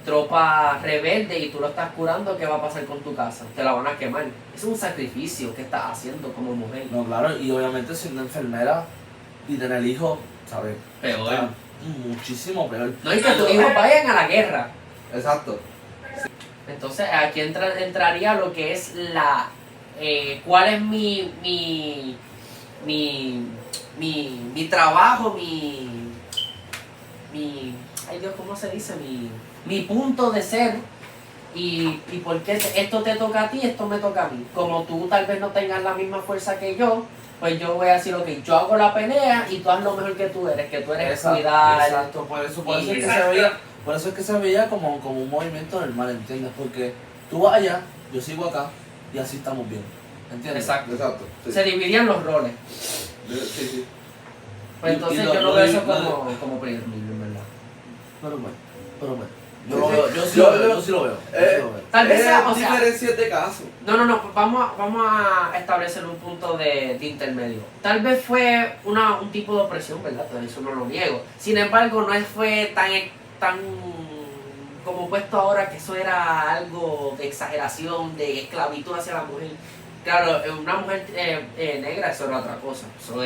tropas rebeldes y tú lo estás curando, ¿qué va a pasar con tu casa? Te la van a quemar. Es un sacrificio que estás haciendo como mujer. No, claro, y obviamente siendo enfermera y tener hijos, ¿sabes? Peor. Está muchísimo peor. No, y que tus hijos vayan a la guerra. Exacto. Entonces aquí entraría lo que es cuál es mi trabajo, ay Dios, ¿cómo se dice? Mi punto de ser y por qué esto te toca a ti, esto me toca a mí. Como tú tal vez no tengas la misma fuerza que yo, pues yo voy a decir, ok, yo hago la pelea y tú haz lo mejor que tú eres cuidar. Exacto, por eso es que se veía como un movimiento normal, ¿entiendes? Porque tú vas allá, yo sigo acá y así estamos bien, ¿entiendes? Exacto. Sí. Se dividían los roles. Sí. Pues Y entonces lo- yo lo lo veo de- eso lo de- como primer nivel, en verdad. Pero bueno. Yo Sí, lo sí. veo, yo sí Yo- lo veo, yo sí lo veo. Tal vez sea, o sea, diferencias de caso. no, pues vamos a establecer un punto de intermedio. Tal vez fue un tipo de opresión, ¿verdad? Eso no lo niego. Sin embargo, no fue tan como puesto ahora que eso era algo de exageración, de esclavitud hacia la mujer. Claro, una mujer negra eso era otra cosa. Eso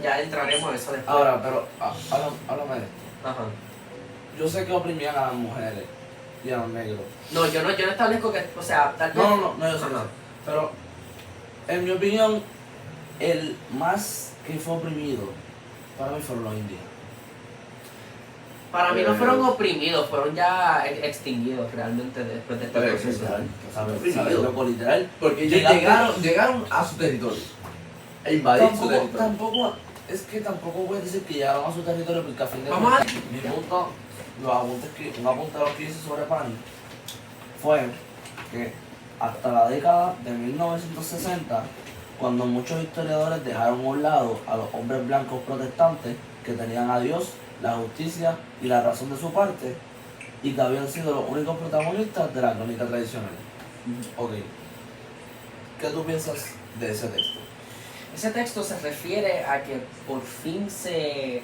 ya entraremos a eso después. Ahora, pero háblame de esto. Ajá. Yo sé que oprimían a las mujeres y a los negros. No, yo no establezco que, o sea, tal vez... No, yo sé. Ajá. Pero, en mi opinión, el más que fue oprimido, para mí fueron los indígenas. Para mí no fueron oprimidos, fueron ya extinguidos realmente después de este Pero proceso. ¿Sabes? Loco, literal. Porque ellos llegaron a su territorio. E invadieron su territorio. Tampoco voy a decir que llegaron a su territorio porque a fin de Vamos a- cuentas, mi punto, un apunte de lo que hice sobre Pani fue que hasta la década de 1960, cuando muchos historiadores dejaron a un lado a los hombres blancos protestantes que tenían a Dios, la justicia y la razón de su parte, y que habían sido los únicos protagonistas de la crónica tradicional. Ok. ¿Qué tú piensas de ese texto? Ese texto se refiere a que por fin se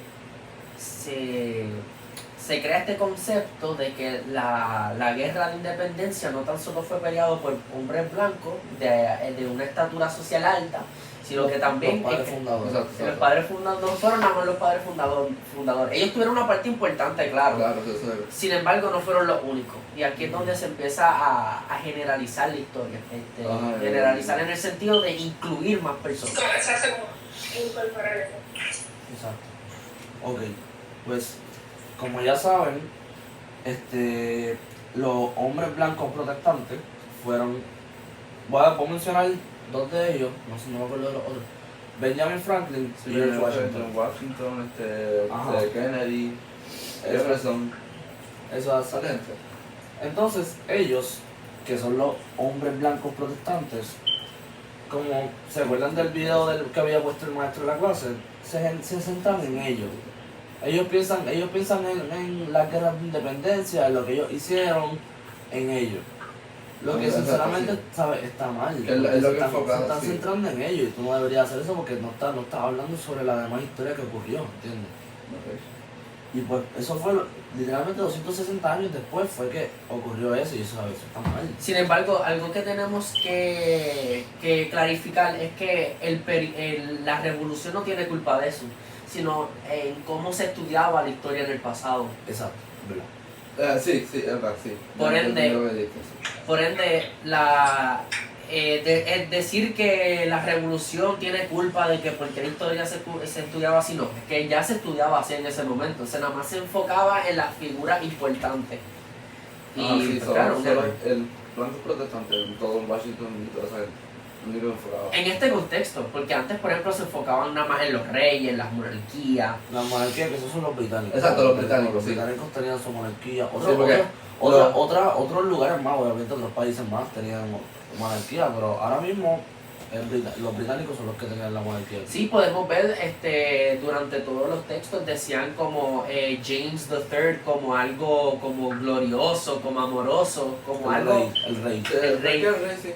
crea este concepto de que la guerra de independencia no tan solo fue peleado por hombres blancos de una estatura social alta, sino que también Los padres fundadores. los padres fundadores no fueron nada más los padres fundadores. Ellos tuvieron una parte importante, claro. Claro, eso es. Sin embargo, no fueron los únicos. Y aquí es donde se empieza a generalizar la historia. Generalizar en el sentido de incluir más personas. Exacto, como incorporar eso. Exacto. Ok, pues como ya saben, los hombres blancos protestantes fueron, voy a mencionar dos de ellos, no me acuerdo de los otros, Benjamin Franklin y George Washington. Washington, Ajá. Kennedy, Jefferson. Eso es Esa gente. Entonces ellos, que son los hombres blancos protestantes, como se acuerdan del video que había puesto el maestro de la clase, se centran en ellos. Ellos piensan en las guerras de independencia, en lo que ellos hicieron, en ellos. Lo que sinceramente, ¿sabes? Está mal. Es lo que se están enfocado, sí. centrando en ello y tú no deberías hacer eso porque no estás hablando sobre la demás historia que ocurrió, ¿entiendes? Y pues eso fue literalmente 260 años después fue que ocurrió eso y eso está mal. Sin embargo, algo que tenemos que clarificar es que la revolución no tiene culpa de eso, sino en cómo se estudiaba la historia en el pasado. Exacto, ¿verdad? Sí, es verdad, sí. Por ende, decir que la revolución tiene culpa de que porque la historia se estudiaba así, no, es que ya se estudiaba así en ese momento, o sea, nada más se enfocaba en las figuras importantes. Sí, pues, claro, el blanco protestante, todo en Washington y todo eso, el único enfocado. en este contexto, porque antes, por ejemplo, se enfocaban nada más en los reyes, en las monarquías. La monarquía, que esos son los británicos. Exacto, los británicos, sí. Los británicos tenían su monarquía. Sí, Otros lugares más, obviamente otros países más tenían monarquía, pero ahora mismo los británicos son los que tenían la monarquía. Sí, podemos ver durante todos los textos decían como James III como algo como glorioso, como amoroso, como algo El rey. El rey. Sí.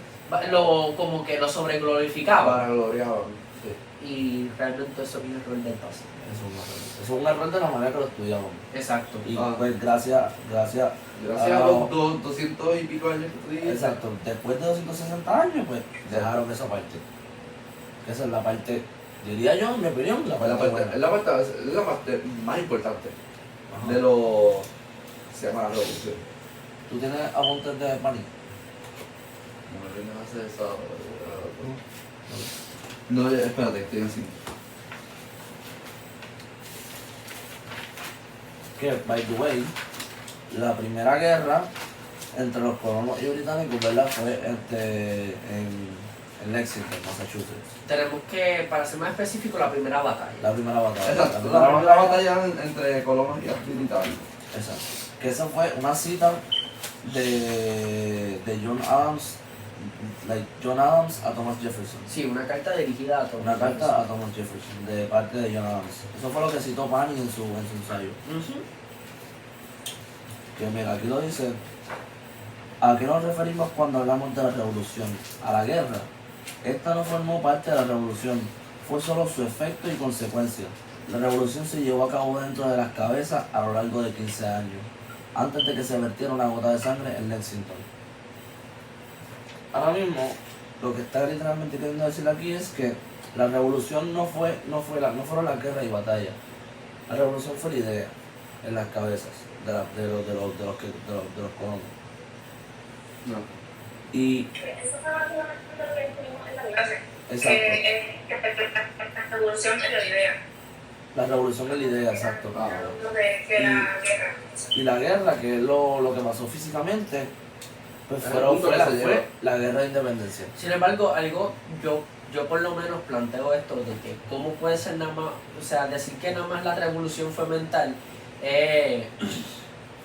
como que lo sobreglorificaba. Para gloriaban, sí. Y realmente eso viene error del pasado. Eso es un error de la manera que lo estudiamos. Exacto. Y pues gracias A los 200 y pico años que tú dices. exacto, después de 260 años, pues dejaron esa parte. Esa es la parte, diría yo, en mi opinión, la parte buena. Es la parte más importante Ajá. de lo se llama la revolución. ¿Tú tienes apuntes de Pani? No hace eso. No, espérate, estoy encima. Que, by the way, la primera guerra entre los colonos y británicos, ¿verdad? Fue en Lexington, Massachusetts. Tenemos que, para ser más específico, la primera batalla. La primera batalla. Exacto, la primera batalla entre colonos y británicos. Exacto. Que esa fue una cita de John Adams, John Adams a Thomas Jefferson. Sí, una carta dirigida a todos. Una carta a Thomas Jefferson de parte de John Adams. Eso fue lo que citó Pani en su ensayo. Que mira, aquí lo dice. ¿A qué nos referimos cuando hablamos de la revolución? A la guerra. Esta no formó parte de la revolución, fue solo su efecto y consecuencia. La revolución se llevó a cabo dentro de las cabezas a lo largo de 15 años, antes de que se vertiera una gota de sangre en Lexington. Ahora mismo, lo que está literalmente queriendo decir aquí es que la revolución no fueron las guerras y batallas. La revolución fue la idea en las cabezas de los colonos. No. Y Eso fue básicamente lo que estuvimos en la clase. exacto, La revolución es la idea. la revolución es la idea, exacto. Lo de la guerra. Y la guerra, que es lo que pasó físicamente, pues Es fue el punto que se lleva. la guerra de independencia. Sin embargo, yo por lo menos planteo esto de que cómo puede ser nada más, o sea, decir que nada más la revolución fue mental,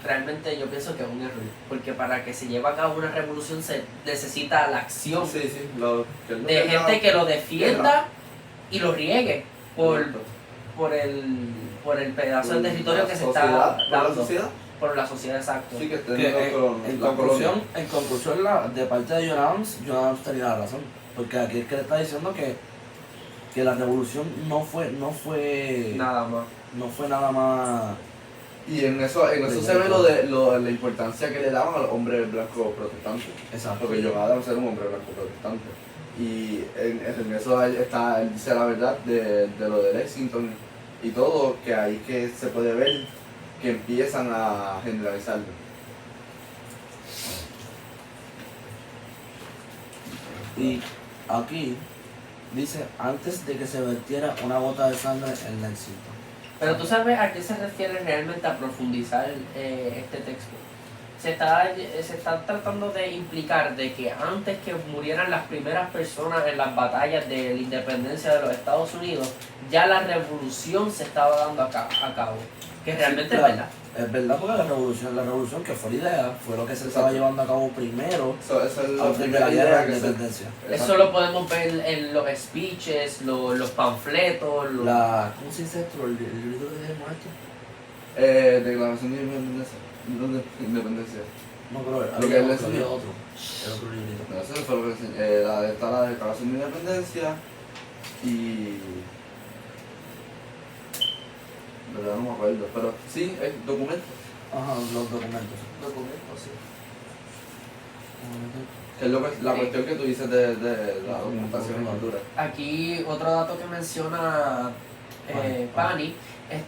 realmente yo pienso que es un error, porque para que se lleve a cabo una revolución se necesita la acción Sí, de gente que lo defienda y lo riegue por el pedazo de territorio que se está ¿Por la dando. sociedad? Por la sociedad, exacto. Sí, que estén Que, los colonos. en la colonia. conclusión de parte de John Adams tenía la razón, porque aquí es que le está diciendo que la revolución no fue Nada más. nada más. Y en eso se ve la importancia que le daban a los hombres blancos protestantes. Exacto. Porque John Adams era un hombre blanco protestante. Y en eso él dice la verdad de lo de Lexington y todo, que ahí que se puede ver que empiezan a generalizarlo. Y aquí dice, antes de que se vertiera una gota de sangre en Lexington. Pero tú sabes a qué se refiere realmente a profundizar este texto. Se está tratando de implicar de que antes que murieran las primeras personas en las batallas de la independencia de los Estados Unidos, ya la revolución se estaba dando a cabo. Que realmente Sí, es verdad. Es verdad, porque la revolución que fue la idea, fue lo que se estaba llevando a cabo primero Esa es la antes de primera la guerra idea de que se... independencia. Eso lo podemos ver en los speeches, los panfletos, ¿Cómo se dice esto? ¿El libro que tenemos esto? Declaración de Independencia. No creo, Lo que había él le otro, había enseñó. otro. Era otro librito. No, eso fue lo que enseñé. Está la Declaración de Independencia y... verdad no me acuerdo, pero sí, es documento. Ajá, los documentos. Documentos, sí. Que es lo que, la cuestión que tú dices de la documentación en cultura. Aquí otro dato que menciona Pani,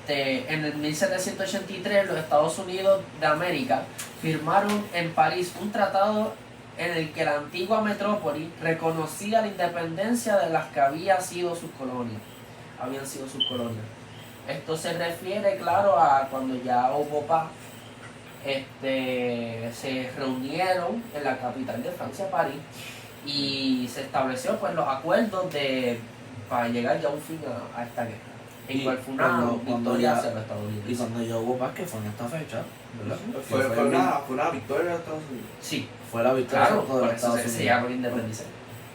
en el 1783 los Estados Unidos de América firmaron en París un tratado en el que la antigua metrópoli reconocía la independencia de las que habían sido sus colonias. Esto se refiere, claro, a cuando ya hubo paz. Se reunieron en la capital de Francia, París, y se estableció pues los acuerdos para llegar ya a un fin a esta guerra, en Y cual fue una cuando victoria ya- hacia los Estados Unidos. Y cuando ya hubo paz, que fue en esta fecha, ¿verdad? Fue una victoria de Estados Unidos. Sí, Fue la victoria claro, de por los eso Estados se Unidos. llama independencia.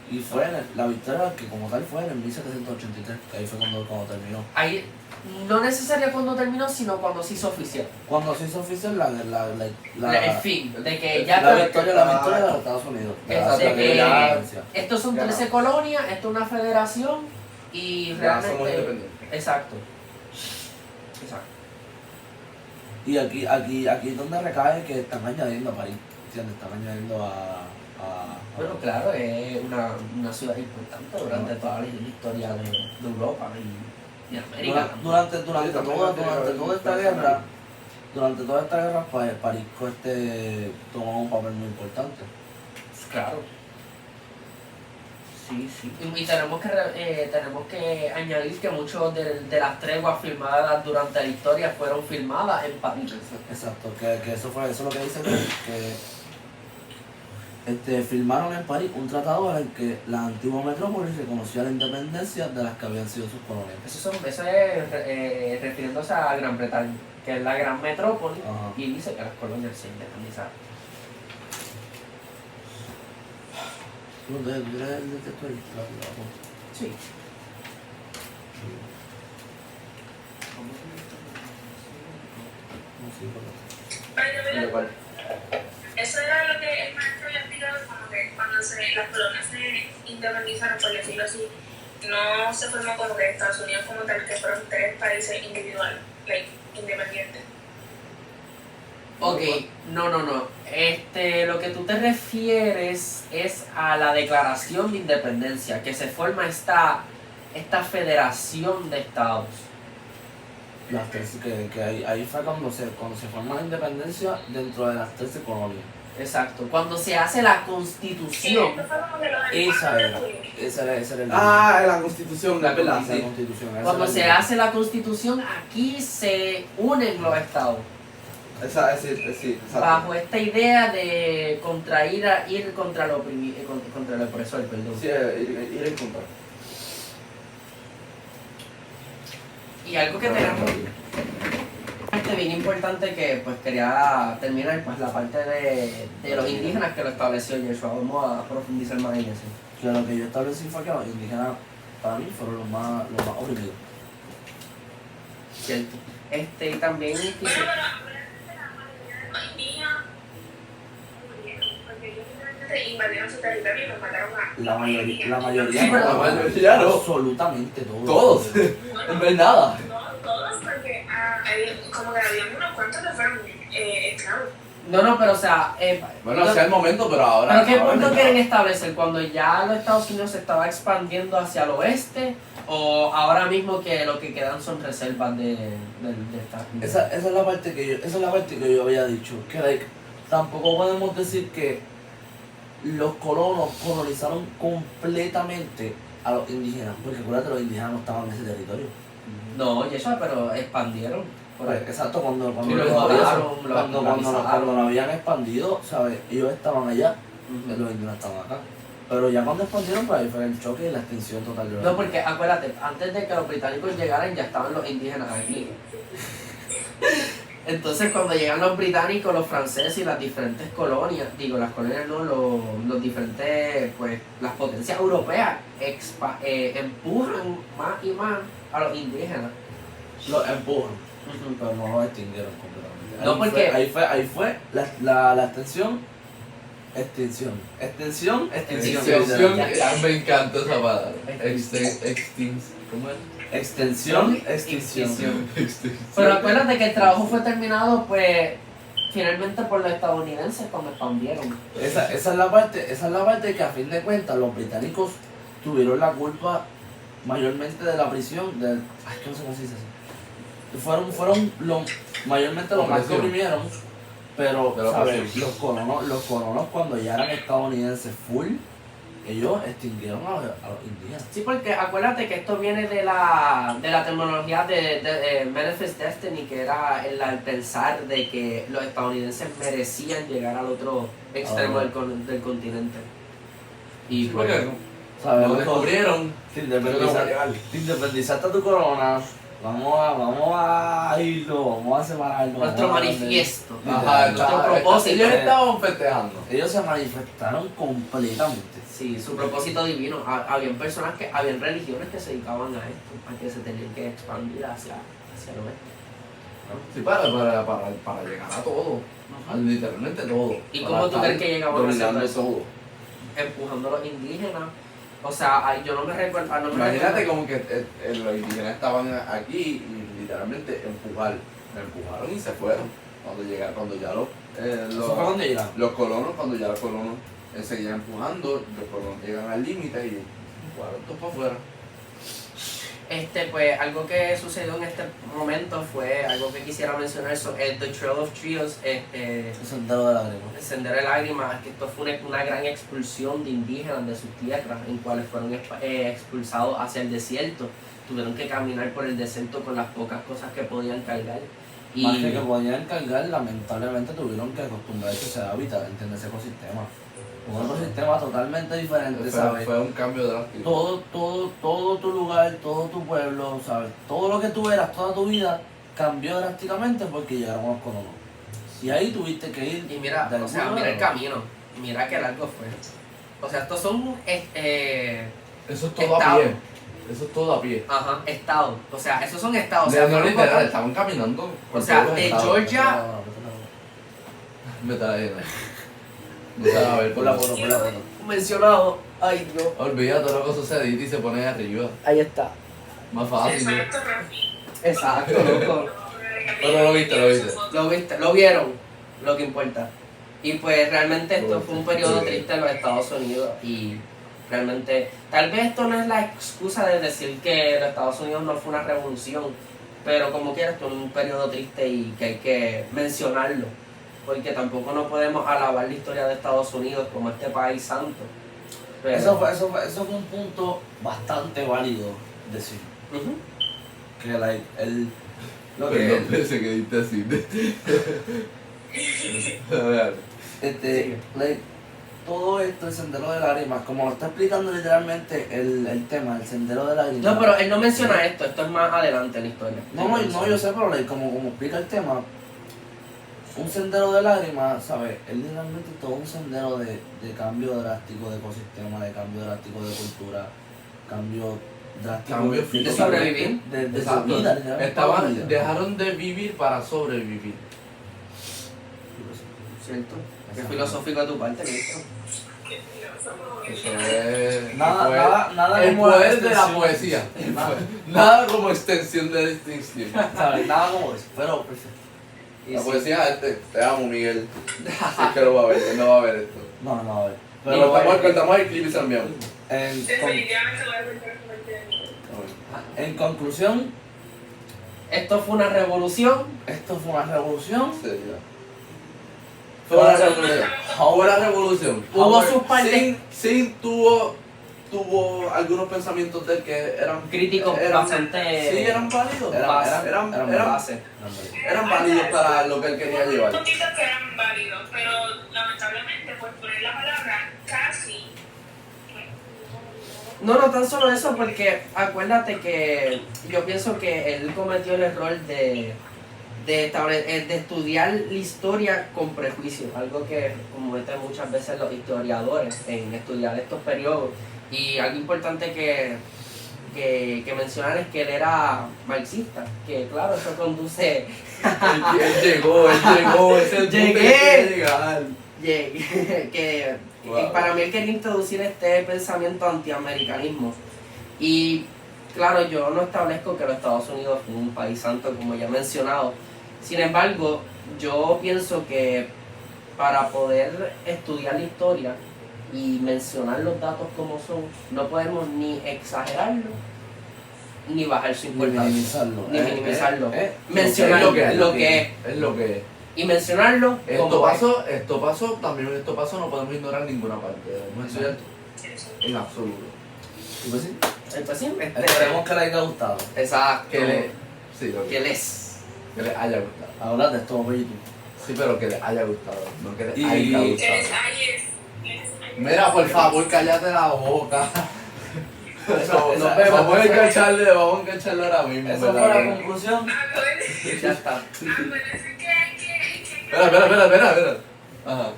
Y fue la victoria que como tal fue en el 1783, que ahí fue cuando terminó. Ahí, no necesariamente cuando terminó, sino cuando se hizo oficial. Cuando se hizo oficial El fin, de que ya la victoria de los Estados Unidos. Exacto, de que la independencia. estos son Ya. 13 colonias, esto es una federación y Ya somos realmente... independientes. Exacto. Y aquí es donde recae que están añadiendo a París, ¿entiendes? Están añadiendo a Bueno, claro, es una ciudad importante durante toda la historia de Europa y América. Durante Sí, también toda esta guerra, París tomó un papel muy importante. Claro. Sí, sí. Y tenemos que añadir que muchos de las treguas firmadas durante la historia fueron firmadas en París. Exacto, que eso es lo que dice que firmaron en París un tratado en el que la antigua metrópolis reconocía la independencia de las que habían sido sus colonias. Eso es refiriéndose a Gran Bretaña, que es la gran metrópoli, Ajá. y dice que las colonias se independizaron. ¿Tú lees el texto ahí? Sí. Eso era lo que el maestro había explicado, como que cuando las colonias se independizaron, por decirlo así, no se formó como que Estados Unidos como tal, que fueron 3 países individuales, independientes. Ok, no. Lo que tú te refieres es a la Declaración de Independencia, que se forma esta federación de estados. Que ahí fue cuando se forma la independencia dentro de las 13 colonias. Exacto. Cuando se hace la Constitución, Esto fue como que lo del Esa 4 de era. julio. Ese era el La constitución, la verdad, la sí. constitución. ese cuando era el se hace la Constitución, aquí se unen los estados. Sí, exacto. Bajo esta idea de ir contra el opresor, perdón. Sí, ir en contra. Y algo que tenemos bien importante que pues quería terminar, pues la parte de los indígenas que lo estableció Yeshua. Vamos a profundizar más en eso. Que lo que yo establecí fue que los indígenas para mí fueron los más oprimidos. ¿Cierto? Y también Bueno, pero acuérdense que la mayoría de los indígenas murieron, porque ellos simplemente invadieron su territorio y los mataron a La mayoría Sí, pero la mayoría no. absolutamente todos. Todos. Bueno, En vez nada. no todos, porque como que había unos cuantos que fueron esclavos. No, pero o sea, Bueno, hacia el momento, pero ahora. ¿pero qué ahora punto no. quieren establecer? ¿Cuando ya los Estados Unidos se estaba expandiendo hacia el oeste? ¿O ahora mismo que lo que quedan son reservas de Estados Unidos? Esa es la parte que yo había dicho. Que tampoco podemos decir que los colonos colonizaron completamente a los indígenas. Porque acuérdate, los indígenas no estaban en ese territorio. No, Yeshua, pero expandieron. Por ahí. Exacto, cuando Sí, lo lo habían expandido, ¿sabes? Ellos estaban allá, Ujú. los indígenas estaban acá. Pero ya cuando expandieron, pues ahí fue el choque y la extensión total de los No, porque acuérdate, antes de que los británicos llegaran ya estaban los indígenas aquí. Entonces cuando llegan los británicos, los franceses y las diferentes colonias, las colonias no, los diferentes, pues las potencias europeas empujan más y más a los indígenas. Los empujan. pero no los extinguieron completamente. No, porque- Ahí fue la extinción. Extinción. Extinción, Ya. me encanta esa palabra. Extinción. ¿Cómo es? Extensión, extinción. Pero acuérdate que el trabajo fue terminado, pues, finalmente por los estadounidenses cuando expandieron. Esa es la parte que a fin de cuentas los británicos tuvieron la culpa mayormente de la prisión ay, ¿cómo se dice así? Fueron mayormente los más que Opresión. oprimieron, pero ¿sabes? opresión. Los colonos cuando ya eran estadounidenses full, ellos extinguieron a los indígenas. Sí, porque acuérdate que esto viene de la terminología de Manifest Destiny, que era el pensar de que los estadounidenses merecían llegar al otro extremo del continente. Y Sí, pues, porque ¿Sabes? lo Loco, descubrieron. te independizaste a tu corona, vamos a irlo, vamos a separarlo. nuestro vamos a- manifiesto. Ajá, nuestro propósito. Ellos estaban festejando. Ellos se manifestaron completamente. Sí, su propósito divino. Habían personas habían religiones que se dedicaban a esto, a que se tenían que expandir hacia el oeste. Sí, para llegar a todo. Literalmente todo. ¿Y Para cómo tú estar crees que llegaban dominando haciendo eso? todo. Empujando a los indígenas. O sea, yo no me recuerdo. Imagínate como que los indígenas estaban aquí y literalmente empujaron y se fueron. Cuando ya Eso fue cuando llegaron. los colonos seguían empujando, los colonos llegan al límite y empujaron todos para afuera. Pues algo que sucedió en este momento fue algo que quisiera mencionar, el The Trail of Trios, El sendero de lágrimas. el Sendero de Lágrimas, que esto fue una gran expulsión de indígenas de sus tierras, en cuales fueron expulsados hacia el desierto. Tuvieron que caminar por el desierto con las pocas cosas que podían cargar. Más que podían cargar, lamentablemente tuvieron que acostumbrarse a ese hábitat, ese ecosistema. Un ecosistema totalmente diferente, ¿sabes? Fue un cambio drástico. Todo tu lugar, todo tu pueblo, ¿sabes? Todo lo que tú eras, toda tu vida cambió drásticamente porque llegaron los colonos. Y ahí tuviste que ir. Y mira, de o sea, algún mira el lado. camino, mira qué largo fue. O sea, estos son Eso es todo Estado. a pie. Eso es todo a pie. estados. O sea, esos son estados. O sea, No, fueron literal, cosas- estaban caminando. por O sea, todos los de estados. Georgia. Vete a la llena. No se va a ver Por la foto. mencionado. Ay, Dios. Olvida todo lo que sucede y se pone arriba. Ahí está. Más fácil. ¿no? Exacto, Rafi. Exacto, loco. Pero lo viste. Lo viste, lo vieron, lo que importa. Y pues realmente esto fue un periodo triste en los Estados Unidos y realmente, tal vez esto no es la excusa de decir que los Estados Unidos no fue una revolución, pero como quieras, esto es un periodo triste y que hay que mencionarlo, porque tampoco no podemos alabar la historia de Estados Unidos como este país santo. Pero- Eso fue un punto bastante válido decir. Ujú. Que lo Perdón, que pensé que diste así. A ver. todo esto, el sendero de lágrimas, como lo está explicando literalmente el tema, el sendero de lágrimas. No, pero él no menciona esto es más adelante en la historia. No, yo sé, pero como explica el tema, un sendero de lágrimas, ¿sabes? Es literalmente todo un sendero de cambio drástico de ecosistema, de cambio drástico de cultura, cambio drástico Cambio de sobrevivir. de su Exacto. vida, literalmente. toda la vida. Dejaron de vivir para sobrevivir. ¿Cierto? Qué Exacto. filosófico de tu parte, Cristo. Eso es. Nada El como la poder de la extensión. poesía. Nada, Nada como extensión de la extinción. ¿sabes? Nada como eso, pero perfecto. Y La sí. poesía, te amo, Miguel. Si es que lo va a ver, él no va a ver esto. No, a ver. Cortamos el clip y se lo enviamos. Definitivamente voy a volver a comer En conclusión, Esto fue una revolución. esto fue una revolución. Fue una revolución. Fue una revolución. Hubo sus partes Sí, tuvo algunos pensamientos de él que eran críticos bastante. Sí, eran válidos. Eran base. Eran válidos para lo que él quería llevar. puntitos que eran válidos, pero lamentablemente por poner la palabra casi. No tan solo eso, porque acuérdate que yo pienso que él cometió el error de estudiar la historia con prejuicio, algo que cometen muchas veces los historiadores en estudiar estos periodos. Y algo importante que que mencionar es que él era marxista, que claro, eso conduce Él llegó, ese es el punto que quiere llegar. que Wow. para mí él quería introducir este pensamiento antiamericanismo. Y claro, yo no establezco que los Estados Unidos son un país santo, como ya he mencionado. Sin embargo, yo pienso que para poder estudiar la historia y mencionar los datos como son, no podemos ni exagerarlo ni bajar su Ni importancia. minimizarlo. Ni minimizarlo. Es Mencionar lo que es. Es lo que es. Y mencionarlo Esto como pasó, no podemos ignorar ninguna parte. Debemos estudiar en absoluto. Y pues sí, pues sí, esperemos que les haya gustado. exacto. Sí, Que les. que les haya gustado. Hablar de esto, vamos a YouTube. Sí, pero que les haya gustado, no que les Y- haya Que gustado. les hayes. Mira, por favor, cállate la boca. Nos vemos. Vamos a engancharle ahora mismo. Esa fue la conclusión. Ya está. Espera. Ajá.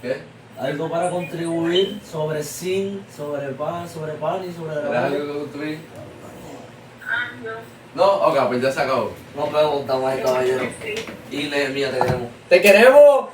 ¿Qué? Algo para contribuir sobre zinc, sobre pan y sobre ¿Tienes grabado. algo que construir? No, ok, pues ya se acabó. Nos vemos, damas y caballeros. Y Nehemia, te queremos. ¡Te queremos!